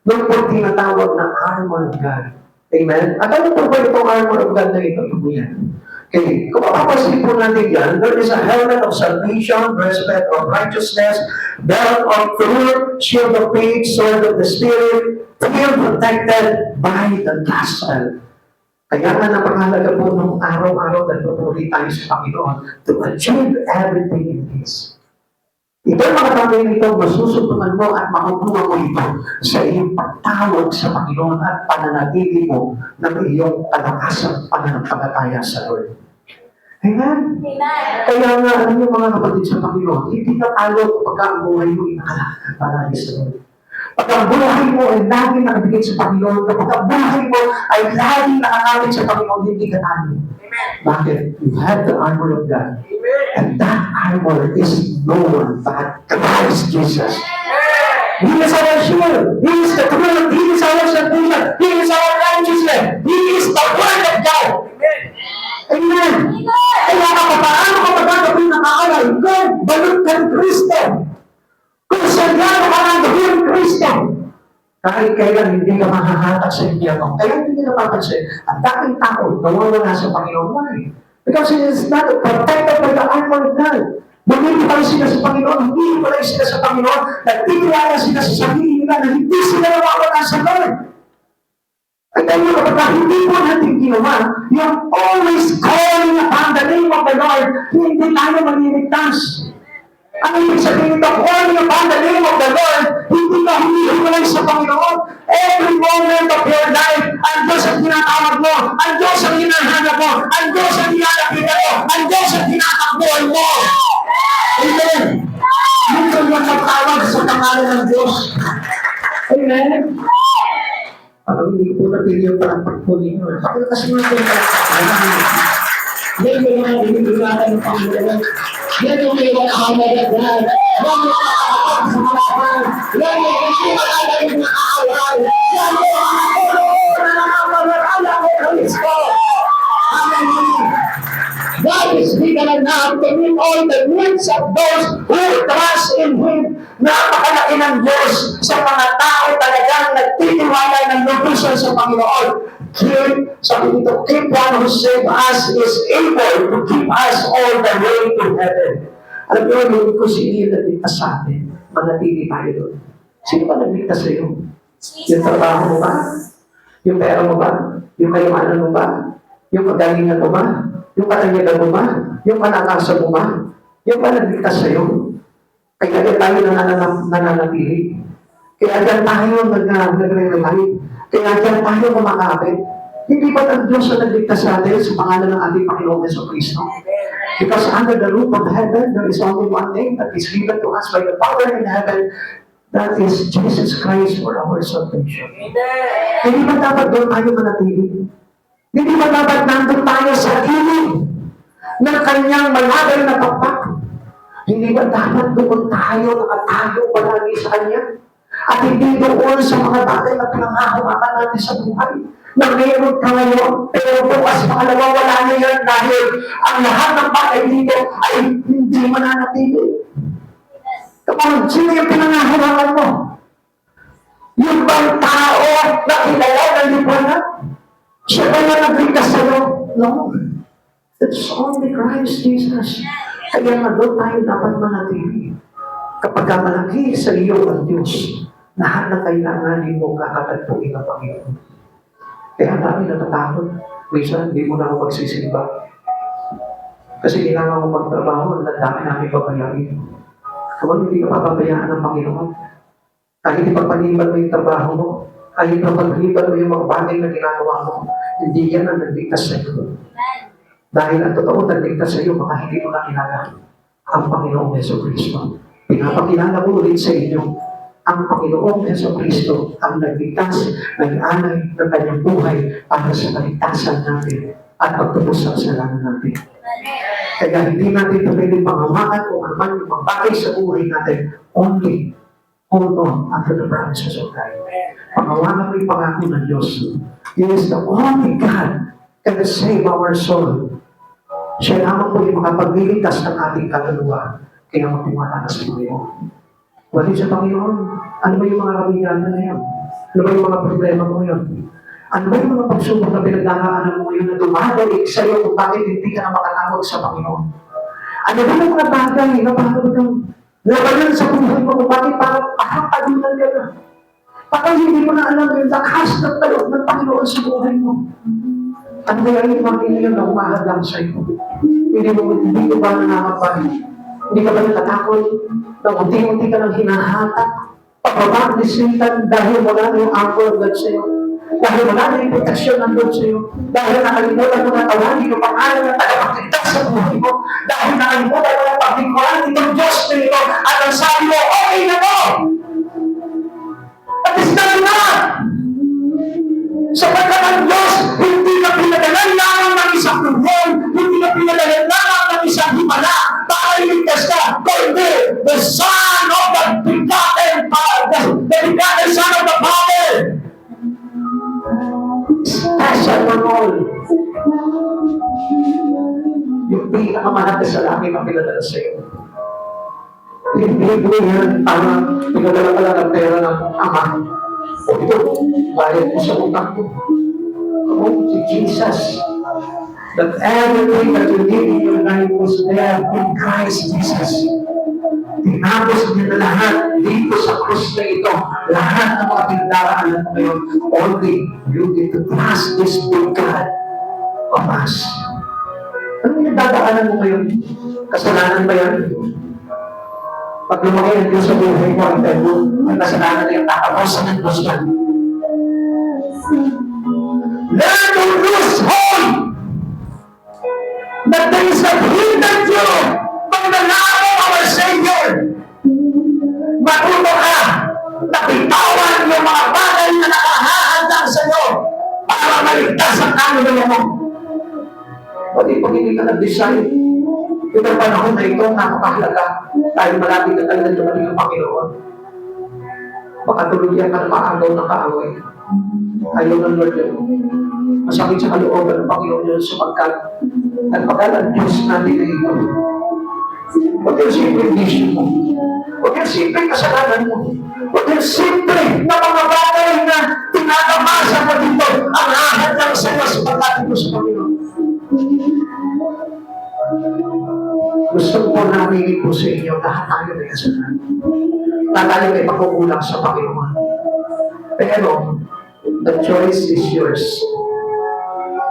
Doon po tinatawag ng armor of God. Amen? At ano po ba itong armor of God na ito? Ito po yan. Okay, kung mapapasin po natin yan, there is a helmet of salvation, breastplate of righteousness, belt of truth, shield of faith, sword of the Spirit, feel protected by the gospel. Kaya nga napakahalaga po nung araw-araw na pupuri tayo sa Panginoon to achieve everything in His. Ito mga bagay nito, masusuntunan mo at makukuha mo ito sa iyong pagtawag sa Panginoon at pananatili mo ng iyong kalakasan pananampalataya sa Lord. Amen? Kaya nga, alam niyo mga kapatid sa Panginoon, hindi ka talo kapag ang buhay mo inakalakad sa Lord. Pag ang buhay mo ay laging nakabigay sa Panginoon, kapag ang buhay mo ay laging nakakawit sa Panginoon, hindi ka talo. Bakit? You have the armor of God. And that armor is no one but Christ Jesus. He is our shield. He is the truth. He is our salvation. He is our righteousness. He is the Word of God. Amen. Kaya paano ka magagawin ng aalay? Kung balot kang Kristo. Kung sadyano ka ng gawin Kristo. Kahit kailan hindi ka mahahatak sa impyerno. Kaya hindi nila napapansin. Ang daking tao, nawawala sa Panginoon. Why? Because it is not protected by the armor of God. Bumili pa rin sila sa Panginoon, hindi pa rin sila sa Panginoon, nagtitiwala sila sa sarili nila na hindi sila nawawala sa Lord. At dahil kapag hindi po natin ginawa, yung always calling upon the name of the Lord, hindi tayo maliligtas. Ang ibig sabihin ito, calling upon the name of the Lord, hindi ka humihiwalay sa Panginoon. Every moment of your life, ang Diyos ang tinatawag mo, ang Diyos ang hinahanap mo, ang Diyos ang hinalapitan mo, ang Diyos ang tinatakbuhan mo. Amen. Yun ang magtawag sa pangalan ng Diyos. Amen. Parang hindi ko po napili yung parang po ninyo. Bakit kasi mga yan yung mga inibigatan ng Panginoon. Yan yung may armor of God. Yan yung nakakapag sa harapan. Yan yung hindi makalain na kaawal. Yan yung mga kulong na nakapag-arala ko Kristo. Hallelujah. God is bigger enough to meet all the needs of those who trust in Him. Napakalaki ng Diyos sa mga tao talagang nagtitiwala ng lubusang sa Panginoon. Sabi dito, keep one who saved us is able to keep us all the way to heaven. Alam niyo, hindi ko sino yung nagligtas sa atin. Manatili tayo doon. Sino ba nagligtas sa iyo? Yung trabaho mo ba? Yung pera mo ba? Yung kayamanan mo ba? Yung kagalingan mo ba? Yung katanyagan mo ba? Yung panakasan mo ba? Yung panagligtas sa iyo? Kaya dyan tayo nananatili. Kaya dyan tayo nagre-rely. Kaya dyan tayo kumakapit. Hindi ba ang Diyos na nagligtas sa atin sa pangalan ng ating Panginoon Yesu Cristo? Because under the roof of heaven, there is only one name that is given to us by the power in heaven. That is Jesus Christ for our salvation. Hindi ba dapat doon tayo manatili? Hindi ba dapat nandun tayo sa gilid ng kanyang malagal na pakpak? Hindi ba dapat doon tayo nakatayo palagi sa kanya? At hindi doon sa mga bagay na pinanghahawakan natin sa buhay. Na meron ka ngayon, pero bukas pangalawa wala na yan dahil ang lahat ng bagay dito ay hindi mananatili. Come on, sino yung pinanghahawakan mo? Yung bang tao na kilala ng liwanag? Siya ba na nagligtas sa'yo? No. It's only Christ Jesus. Kaya na doon tayo dapat manatili. Kapag malaki sa iyo ang Diyos, lahat na kailanganin mo kakatagpuin ng Panginoon. Kaya dami natatakot. Minsan, hindi mo na ako magsisimba. Kasi kailangan mo magtrabaho, ang dami namin papayain. Kapag hindi ka papabayaan ng Panginoon, kahit ipagpaniban mo yung trabaho mo, kahit ipagpaniban mo yung mga bagay na ginagawa mo, hindi yan ang nagligtas sa iyo. Dahil ang totoo nagligtas sa iyo, baka hindi mo nakilala ang Panginoong Yesu Cristo. Pinapakilala ko ulit sa inyo, ang Panginoong Yesu Cristo ang nagligtas, nag-alay ng kanyang buhay para sa kaligtasan natin at pagtubos sa kasalanan natin. Kaya hindi natin pwedeng pangawakan kung ano man yung mga bagay sa buhay natin, only hold on unto the promises of God. Pangawakan mo yung pangako ng Diyos. He is the only God can save our soul. Siya lamang po yung makapagliligtas ng ating kaluluwa. Kaya magtiwala ka sa Panginoon. Wali sa Panginoon, ano ba yung mga kabigatan na yan? Ano ba yung mga problema mo yun? Ano ba yung mga pagsubok na pinagdakaanan mo ngayon na dumadalik sa iyo kung bakit hindi ka na makatawag sa Panginoon? Ano ba yung mga bagay na parang kang labanan sa buhay mo kung bakit parang pagulan ka na? Parang hindi mo na alam yung lakas ng talog ng Panginoon sa buhay mo. Ang galing makinig na umahadlang sa'yo. Hindi ko ba nangangapan? Hindi ka ba natatakot? Na unti-unti ka lang hinahatak? Pababa ni Satan dahil wala na yung anchor of God sa'yo. Dahil wala na yung proteksyon ng Lord sa'yo. Dahil nakalimutan mo na tawagin yung pangalan na tagapagligtas sa buhay mo. Dahil nakalimutan mo na paglingkuran itong Diyos na ito. At ang sabi mo, okay na to! At is not enough! Sapagkat ang Diyos, hindi ka pinagalan lamang ng isang buhay, hindi ka pinagalan lamang ng isang himala, para iligtas ka, kundi the Son of the begotten Son of the Father. Special ng all. Yung pinakamanat sa langit ang pinadala sa iyo. Hindi mo yan parang pinadala ka lang ng pera ng ama. O ito, bayad mo sa utang mo. Oh, si Jesus. That everything that you did in your life was there in Christ Jesus. Tinapos niya na lahat dito sa krus na ito. Lahat ng mga pindaraanan mo ngayon. Only you need to trust this big God of us. Ano yung dadaanan mo ngayon? Kasalanan ba yan? Pag lumaki ng Diyos sa buhay mo, ang kasalanan na yung tatapusan ng Diyos yan. Learn to lose hold that things that hindered you from the love of our Savior. Matuto ka na bitawan yung mga bagay na nakahahadang sa iyo para maligtas ang kaluluwa mo. Pati pag hindi ka nag-decide, itong panahon na ito, napakahalaga. Tayo malapit na talaga dumating ang Panginoon. Baka tuluyan ka na maagaw ng kaaway. Ayaw ng Lord yun. Masakit sa kalooban ng Panginoon yun sapagkat nagpagalan Diyos natin na ito. Huwag yung simple vision mo. Huwag yung simple kasalanan mo. Huwag yung simple na mga bagay na tinatamasa mo dito ang ahad ng sayo sapagkat mo sa Panginoon. Gusto ko namin po sa inyo, lahat tayo may kasalanan. Lahat tayo may pagkukulang sa Panginoon. Pero, the choice is yours.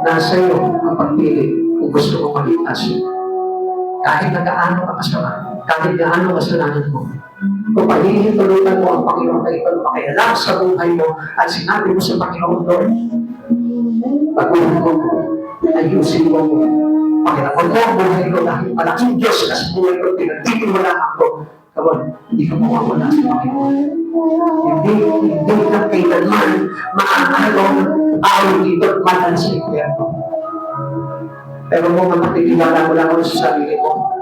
Nasa iyo ang pagpili kung gusto mo maligtas. Kahit na gaano ka kasalanan, kahit gaano kasalanan mo, kung pahihintulutan mo ang Panginoon na ito makialam sa buhay mo at sinabi mo sa Panginoon, Lord, pag-uwi mo, ayusin mo mo. Panginoon mo ang buhay ko dahil malaking Diyos na sa buhay ko, pinagtitiwala ako. Kawan, hindi ka mawawala sa Panginoon. Hindi ka kailanman maaahalong awin dito at malan sa impyerno. Pero kung makikilala mo lang sa sarili mo,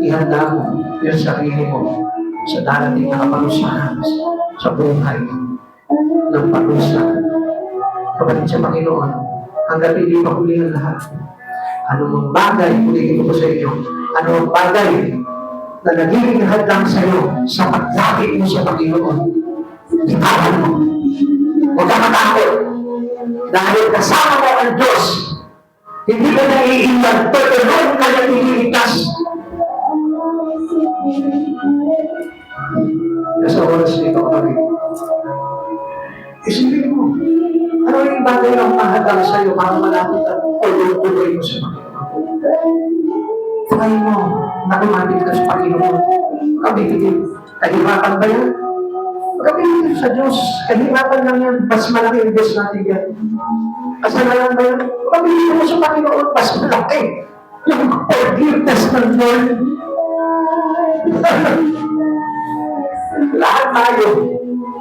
ihanda mo yung sarili mo sa darating na kaparusahan sa buhay ng parusa. Kapatid sa Panginoon, hanggat hindi pa huli ang lahat. Anong bagay, ulitin ko sa inyo, anong bagay na nagiging hadlang sa iyo sa paglapit mo sa Panginoon, itawan mo. Huwag ka matakot. Dahil kasama mo ang Diyos, hindi ka naiiwan, pagkaroon ka na nililigtas. Nasa oras nito kami. Isipin mo, ano yung bagay ang mahadang sa iyo para malapit at pagkuloy mo sa Panginoon? Try mo na kumapit ka sa Panginoon. Kabibitin, kahirapan ba yan? Kabibitin sa Diyos, kahirapan lang yan. Mas malaki ang Diyos natin yan. Kasalanan ba yan? Kabibitin mo sa Panginoon, mas malaki. Yung forgiveness ng Lord. Lahat tayo,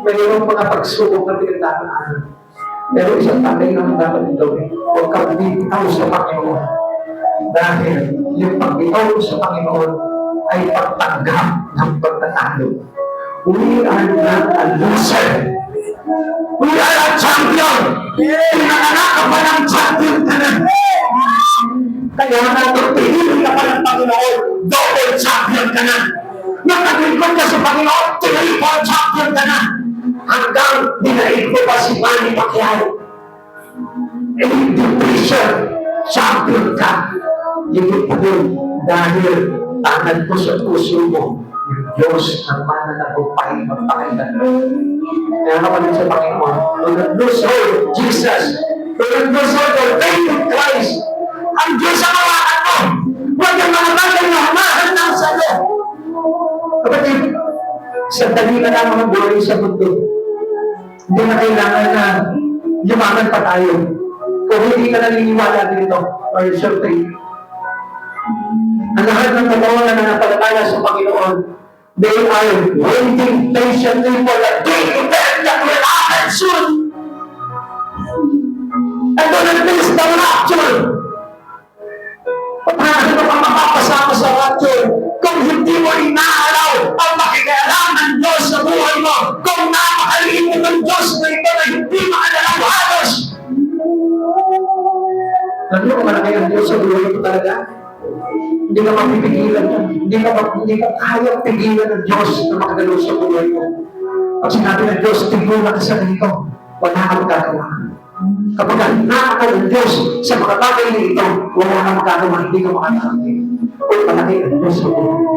mayroong mga pagsubok na pinagdadaanan. Pero isang bagay naman dapat gawin. Huwag kang bitaw sa Panginoon. Dahil yung pagbitaw sa Panginoon ay pagtanggap ng pagtatalo. We are not a loser. We are a champion. Pinanganak ka pa ng champion ka na. Kaya natin pinili ka pa ng Panginoon, double champion ka na. Nakaglingkod ka sa Panginoon, triple champion ka na. Hanggang dinaig mo pa si Manny Pacquiao. In division, champion ka. Higit pa yun dahil tangan mo sa puso mo yung Diyos ang mananagumpay magpakailan. Kaya kapatid sa Panginoon, do not lose hope, Jesus. Pero ang Diyos ay for faith in Christ. Ang Diyos ang hawakan mo. Huwag yung mga bagay na hamahan lang sa'yo. Kapatid, sandali na lang ang buhay sa mundo. Hindi na kailangan na yumaman pa tayo. Kung hindi ka naniniwala dito, or survey, ang lahat ng totoo na nananampalataya sa Panginoon, they are waiting patiently for the day event that will happen soon. And then it is the rapture. Paano ka mapapasama sa rapture kung hindi mo inaalaw ang makikialam ng Diyos sa buhay mo? Kung napakaliit mo ng Diyos na ito na hindi makalalaw halos. Alam niyo kung malaki ang Diyos sa buhay mo talaga? Hindi ka mapipigilan yan. Hindi ka kaya pigilan ng Diyos na makagalaw sa buhay mo. Pag sinabi ng Diyos, tignan ka sa ganito, wala kang magagawa. Kapag nakakal ng Diyos sa mga bagay na ito, wala kang magagawa, hindi ka makakarating. Kung malaki ang Diyos sa buhay mo.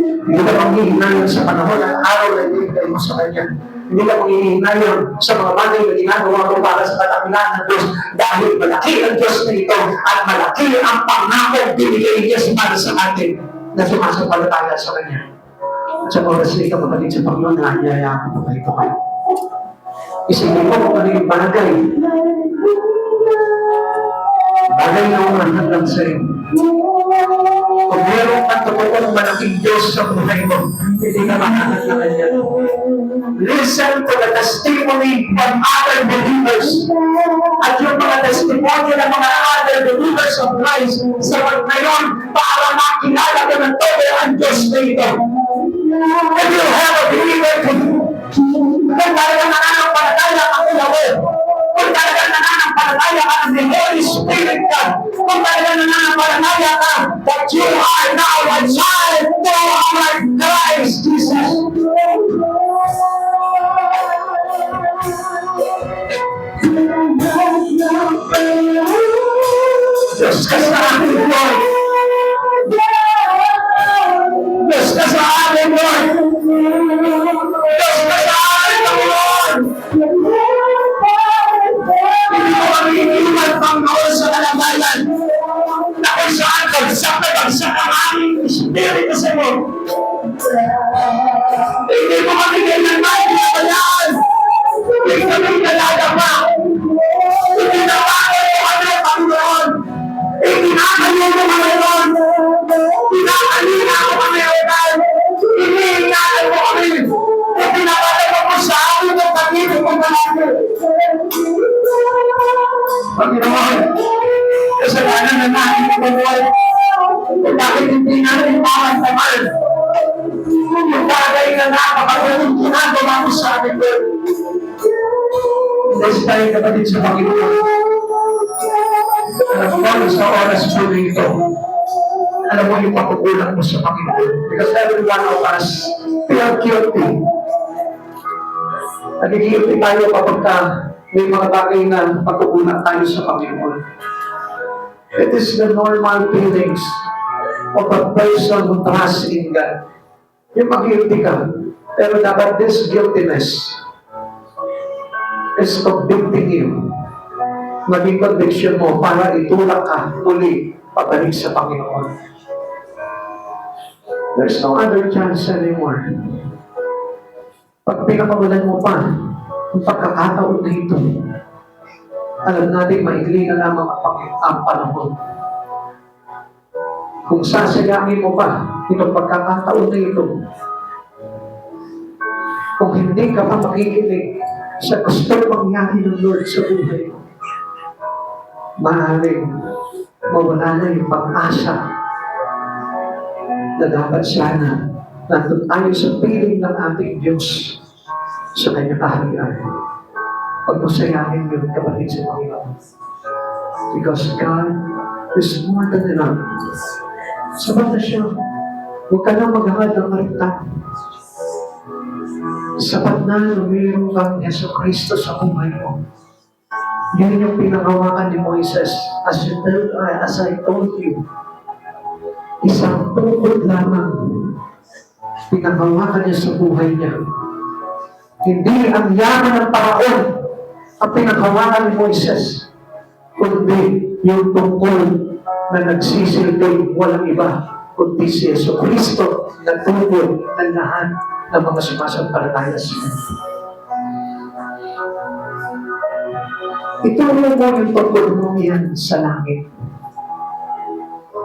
Hindi ka manghihinayon sa panahon at araw na ibigay mo sa Kanya. Hindi ka manghihinayon sa mga bagay na ginagawa mo para sa katapilan ng Diyos dahil malaki ang Diyos na ito at malaki ang pangako binigay niya para sa atin na sumasampalataya sa Kanya. At sa oras na ito, kapatid sa Panginoon, naanyaya ko pa ito kayo. Isipin mo kung ano yung bagay na umahan lang sa'yo. Kung meron kang totoong malaking Diyos sa buhay mo, hindi ka makahanap na Kanya. Listen to the testimony from other believers. At yung mga testimony ng mga other believers of Christ sa ngayon para makilala ka ng todo ang Diyos na ito. If you have a believer to do, kung talagang nananampalataya ka kung Yahweh, kung talagang nananampalataya ka ng Holy Spirit ka, kung talagang nananampalataya ka that you are now a child to our Christ Jesus. Diyos ka sa akin, Lord. Diyos ka sa akin, Lord. Diyos ka sa akin, Lord. Hindi ko kami iniwan Panginoon sa kalagayan na kung saan bagsak ang aming espiritu sa iyo. Hindi ko kami kailanman pinabayaan. Hindi kami naladama. Itinawagan mo kami, Panginoon. Itinakayo mo kami, Lord. Tinakalina mo kami, Lord. Iniingalan mo kami. Itinawagan mo ko sa amin ng pag-ibig mo malaki. Panginoon, kasalanan na natin ang buhay. Kung bakit hindi natin pamantamal. Yung bagay na napakagaling ginagawa mo sa amin, Lord. Bless tayo kapatid sa Panginoon. Alam mo, sa oras po ito, alam mo yung pagkukulang mo sa Panginoon. Because every one of us, we are guilty. Nagigilty tayo kapag may mga bagay na pagkukulang tayo sa Panginoon. It is the normal feelings of a person who trusts in God. Yung mag-guilty ka, pero dapat this guiltiness is convicting you. Maging conviction mo para itulak ka muli pabalik sa Panginoon. There's no other chance anymore. Pag pinakawalan mo pa ang pagkakataon na ito, alam natin maigli na lamang ang panahon. Kung sasayangin mo pa itong pagkakataon na ito, kung hindi ka pa makikinig sa gusto mangyari ng Lord sa buhay mo, maaaring mawala na yung pag-asa na dapat sana nandun tayo sa piling ng ating Diyos sa kanyang kaharian. Pagmasayangin yun, kapatid sa Panginoon. Because God is more than enough. Sabat na siya, huwag ka nang maghahal ng maritan. Sapat na mayroon kang Yeso Cristo sa buhay mo. Yun yung pinangawakan ni Moises. As I told you, isang tukod lamang pinangawakan niya sa buhay niya. Hindi ang yaman ng Paraon ang pinangawakan ni Moises. kundi yung tungkol na nagsisilbing walang iba, kundi si Yesu Kristo na tungkol ng lahat ng mga sumasampalataya sa Kanya. Ituro mo yung tungkol mo yan sa langit,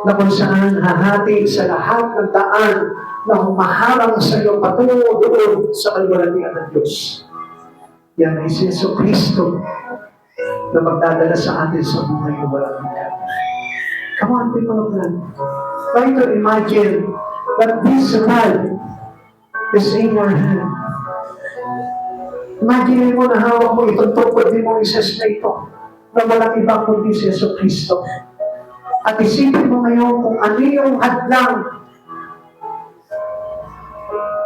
na kung saan hahati sa lahat ng daan na humaharang sa iyo patungo doon sa kalwalatian ng Diyos. Yan ay si Yesu Kristo na magdadala sa atin sa buhay na walang hanggan. Come on, people of God. Try to imagine that this rod is in your hand. Imagine mo na hawak mo itong tungkol din mo isas na ito na walang ibang kundi si Yesu Kristo. At isipin mo ngayon kung ano yung hadlang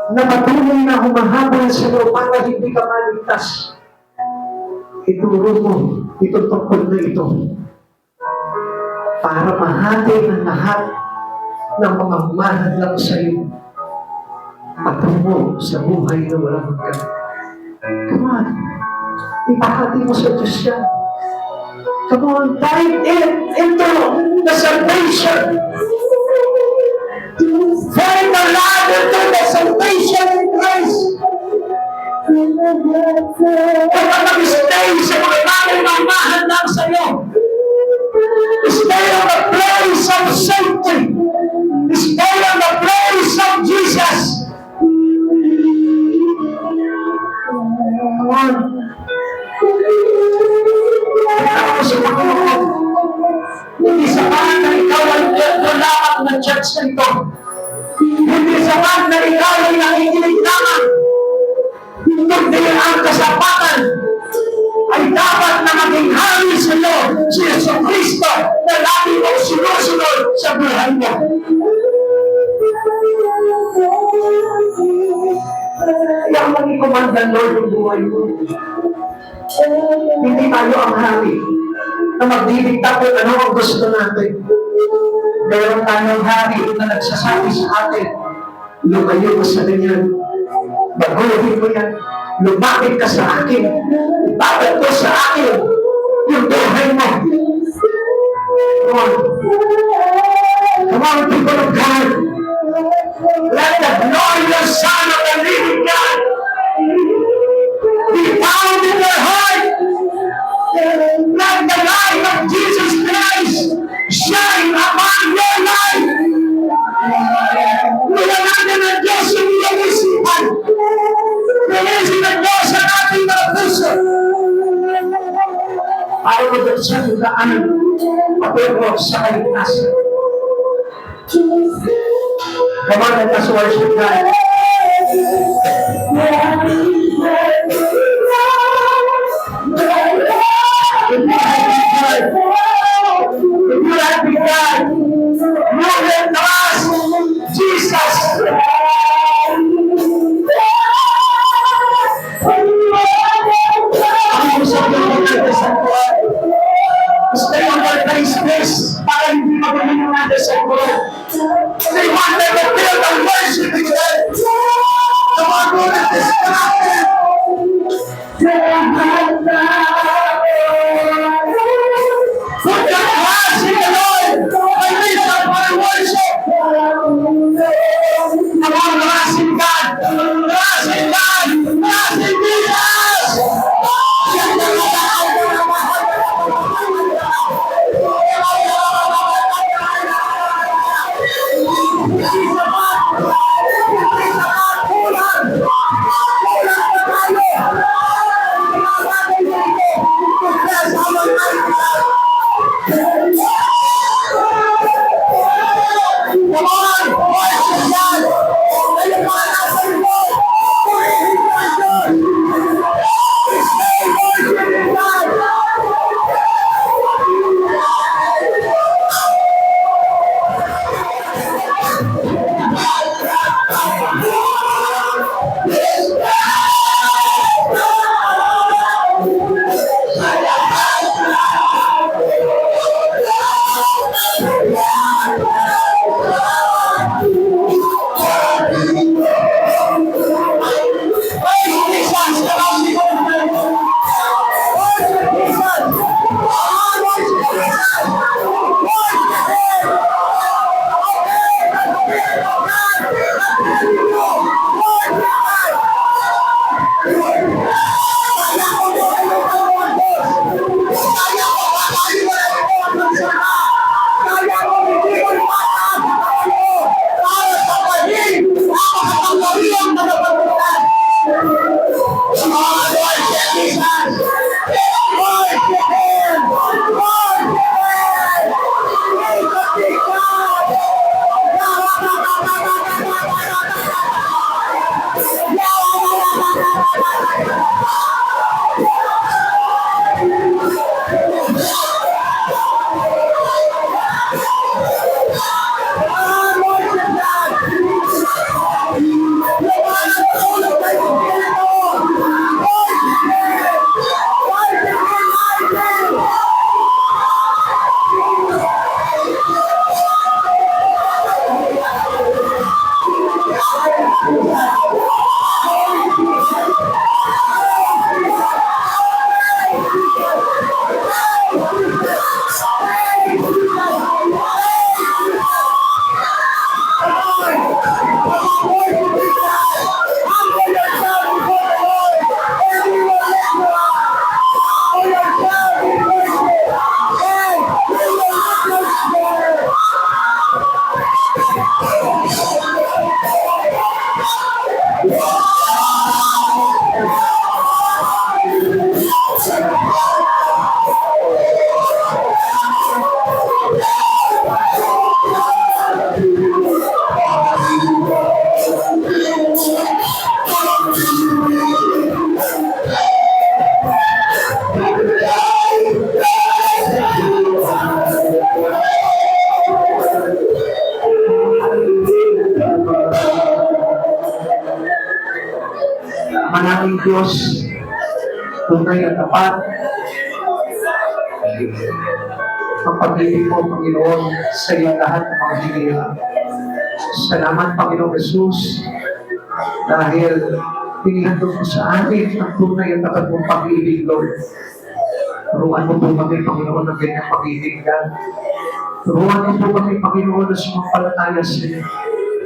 na patuloy na humahabol sa iyo para hindi ka maligtas. Ituro mo itong tungkol na ito para mahati ang lahat ng mga humahadlang sa iyo patungo sa buhay na walang hanggan. Come on, ipahati mo sa Diyos yan. Come on, dive into the salvation. Find the ladder to the salvation in Christ. Huwag ka mag-stay sa mga bagay na mahal sa iyo. Stay on the place of safety. Stay on the place of Jesus. Come on. Hindi sapat na ikaw ay lamang ng church na ito. Hindi sapat na ikaw ay nakikinig lamang. Kundi ang kasapatan ay dapat na maging hari sa iyo si Yesu Kristo na lagi mong sinusunod sa buhay mo. Kaya maging kumandan, Lord, yung buhay mo. Hindi tayo ang hari na magdidikta kung ano ang gusto natin. Meron tayong hari na nagsasabi sa atin, lumayo ka sa ganyan, baguhin mo yan, lumapit ka sa akin, ipagat ko sa akin yung buhay mo. Come on. Come on, people of God. Let the glorious Son of the living God be found in your heart. Let the light of Jesus Christ shine upon your life. Liwanagin ng Diyos yung iyong isipan. Releasing ng Diyos ang ating mga puso. Para mabuksan yung daanan patungo sa kaligtasan. Come on, let us worship God. If you like be God, move it to us, Jesus. Stay on your face, please, para hindi magiging natin sa buhay. They want them to feel the worship again. Come on, go to this mountain. Put your hands in the Lord and lift up our worship. Come on, blessing God, blessing God, blessing Jesus. Manaming Diyos, tunay at tapat, ang pag-ibig mo, Panginoon, sa iyong lahat ng mga hinila. Salamat, Panginoon Jesus, dahil pinihandog mo sa amin ang tunay at tapat mong pag-ibig, Lord. Turuan mo po kami, Panginoon, ng ganyang pag-ibig ka. Turuan mo po kami, Panginoon, na sumampalataya sa iyo.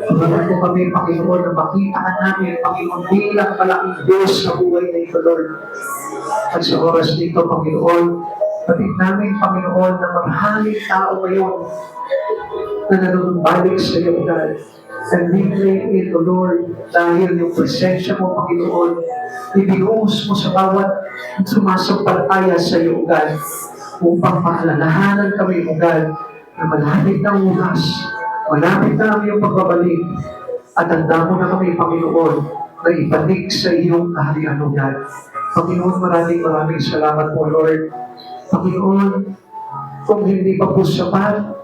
Turuan mo kami, Panginoon, na makita ka namin, Panginoon, bilang malaking Diyos sa buhay na ito, Lord. At sa oras nito, Panginoon, patid namin, Panginoon, na maraming tao ngayon na nanunumbalik sa iyo, God. And we pray it, O Lord, dahil yung presensya mo, Panginoon, ibinuhos mo sa bawat sumasampalataya sa iyo, God, upang paalalahanan kami, O God, na malapit na oras, malapit na ang iyong pagbabalik, at handa mo na kami, Panginoon, na ibalik sa iyong kaharian, O God. Panginoon, maraming salamat po, Lord. Panginoon, kung hindi pa po sapat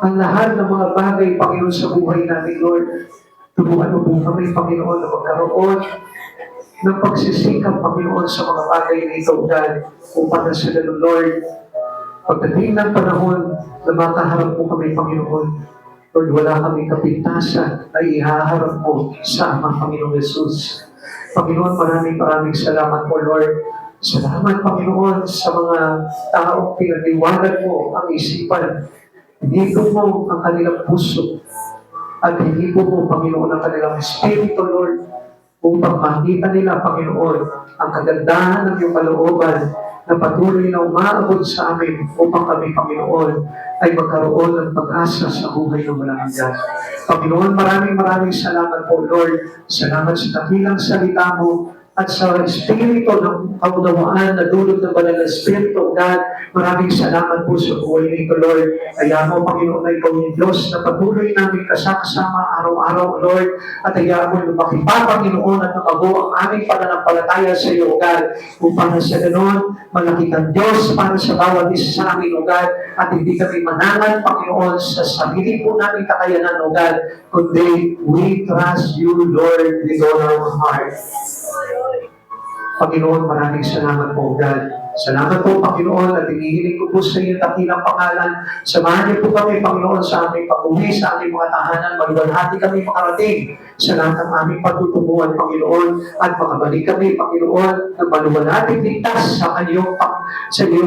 ang lahat ng mga bagay, Panginoon, sa buhay namin, Lord, turuan mo po kami, Panginoon, na magkaroon ng pagsisikap, Panginoon, sa mga bagay na ito, God, upang na sa ganun, Lord, pagdating ng panahon na makaharap mo kami, Panginoon, Lord, wala kami kapintasan na ihaharap mo sa Ama, Panginoon Jesus. Panginoon, maraming salamat po, Lord. Salamat, Panginoon, sa mga taong pinag-iwanan mo ang isipan. Hinipo mo ang kanilang puso at hinipo mo, Panginoon, ang kanilang espiritu, Lord, upang makita nila, Panginoon, ang kagandahan ng iyong kalooban na patuloy na umaabot sa amin upang kami, Panginoon, ay magkaroon ng pag-asa sa buhay ng walang hanggan. Panginoon, maraming salamat po, Lord. Salamat sa dakilang salita mo at sa Espiritu ng kaunawaan na dulot ng banal na Espiritu, God. Maraming salamat po sa buhay nito, Lord. Kaya mo, Panginoon, na ikaw yung Diyos na patuloy namin kasama araw-araw, Lord. At kaya mo lumaki pa, Panginoon, at nakago ang aming pananampalataya sa iyo, God. Upang sa ganon, malaki kang Diyos para sa bawat isa sa amin, O God. At hindi kami manangan, Panginoon, sa sarili po namin kakayanan, O God. Kundi, we trust you, Lord, with all our heart. Panginoon, maraming salamat po, God. Salamat po, Panginoon, at hinihiling ko po sa iyo dakilang pangalan. Samahan niyo po kami, Panginoon, sa aming pag-uwi, sa aming mga tahanan. Maluwalhati kami makarating sa lahat ng aming pagtutunguhan, Panginoon, at makabalik kami, Panginoon, ng maluwalhati ligtas sa iyong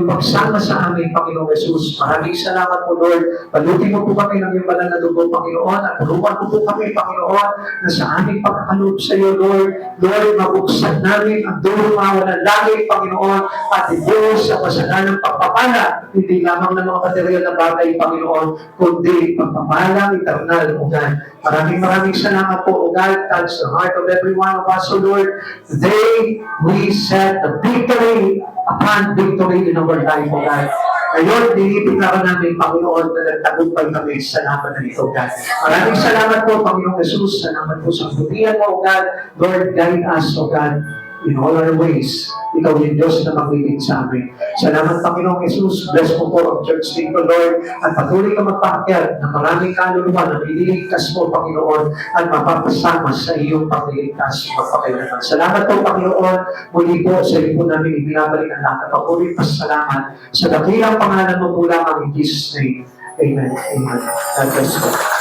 pagsama sa amin, Panginoon Jesus. Maraming salamat po, Lord. Balutin mo po kami ng iyong banal na dugo, Panginoon, at tulungan mo po kami, Panginoon, na sa aming pagkakaloob sa iyo, Lord. Lord, mabuksan namin ang dulo ng langit, Panginoon, at Diyos sa pasanan ng pagpapala, hindi lamang ng mga material na bagay, Panginoon, kundi pagpapalang eternal, O God. Maraming salamat po, O God. Touch the heart of every one of us, O Lord. Today, we set the victory upon victory in our life, O God. Ngayon, dinipiglaran namin, Panginoon, na nagtagumpay kami sa laban na ito, God. Maraming salamat po, Panginoon Jesus. Salamat po sa butihan mo, O God. Lord, guide us, O God, in all our ways. Ikaw yung Diyos na magbibig sa amin. Salamat, Panginoong Jesus. Bless mo po ang church dito, Lord. At patuloy ka magpaakyat ng maraming kaluluwa na ililigtas mo, Panginoon, at mapapasama sa iyong pagliligtas magpakailanman. Salamat po, Panginoon. Muli po sa iyo po namin ibinabalik ang lahat. Patuloy pasalamat sa dakilang pangalan mo po lamang in Jesus' name. Amen. God bless you.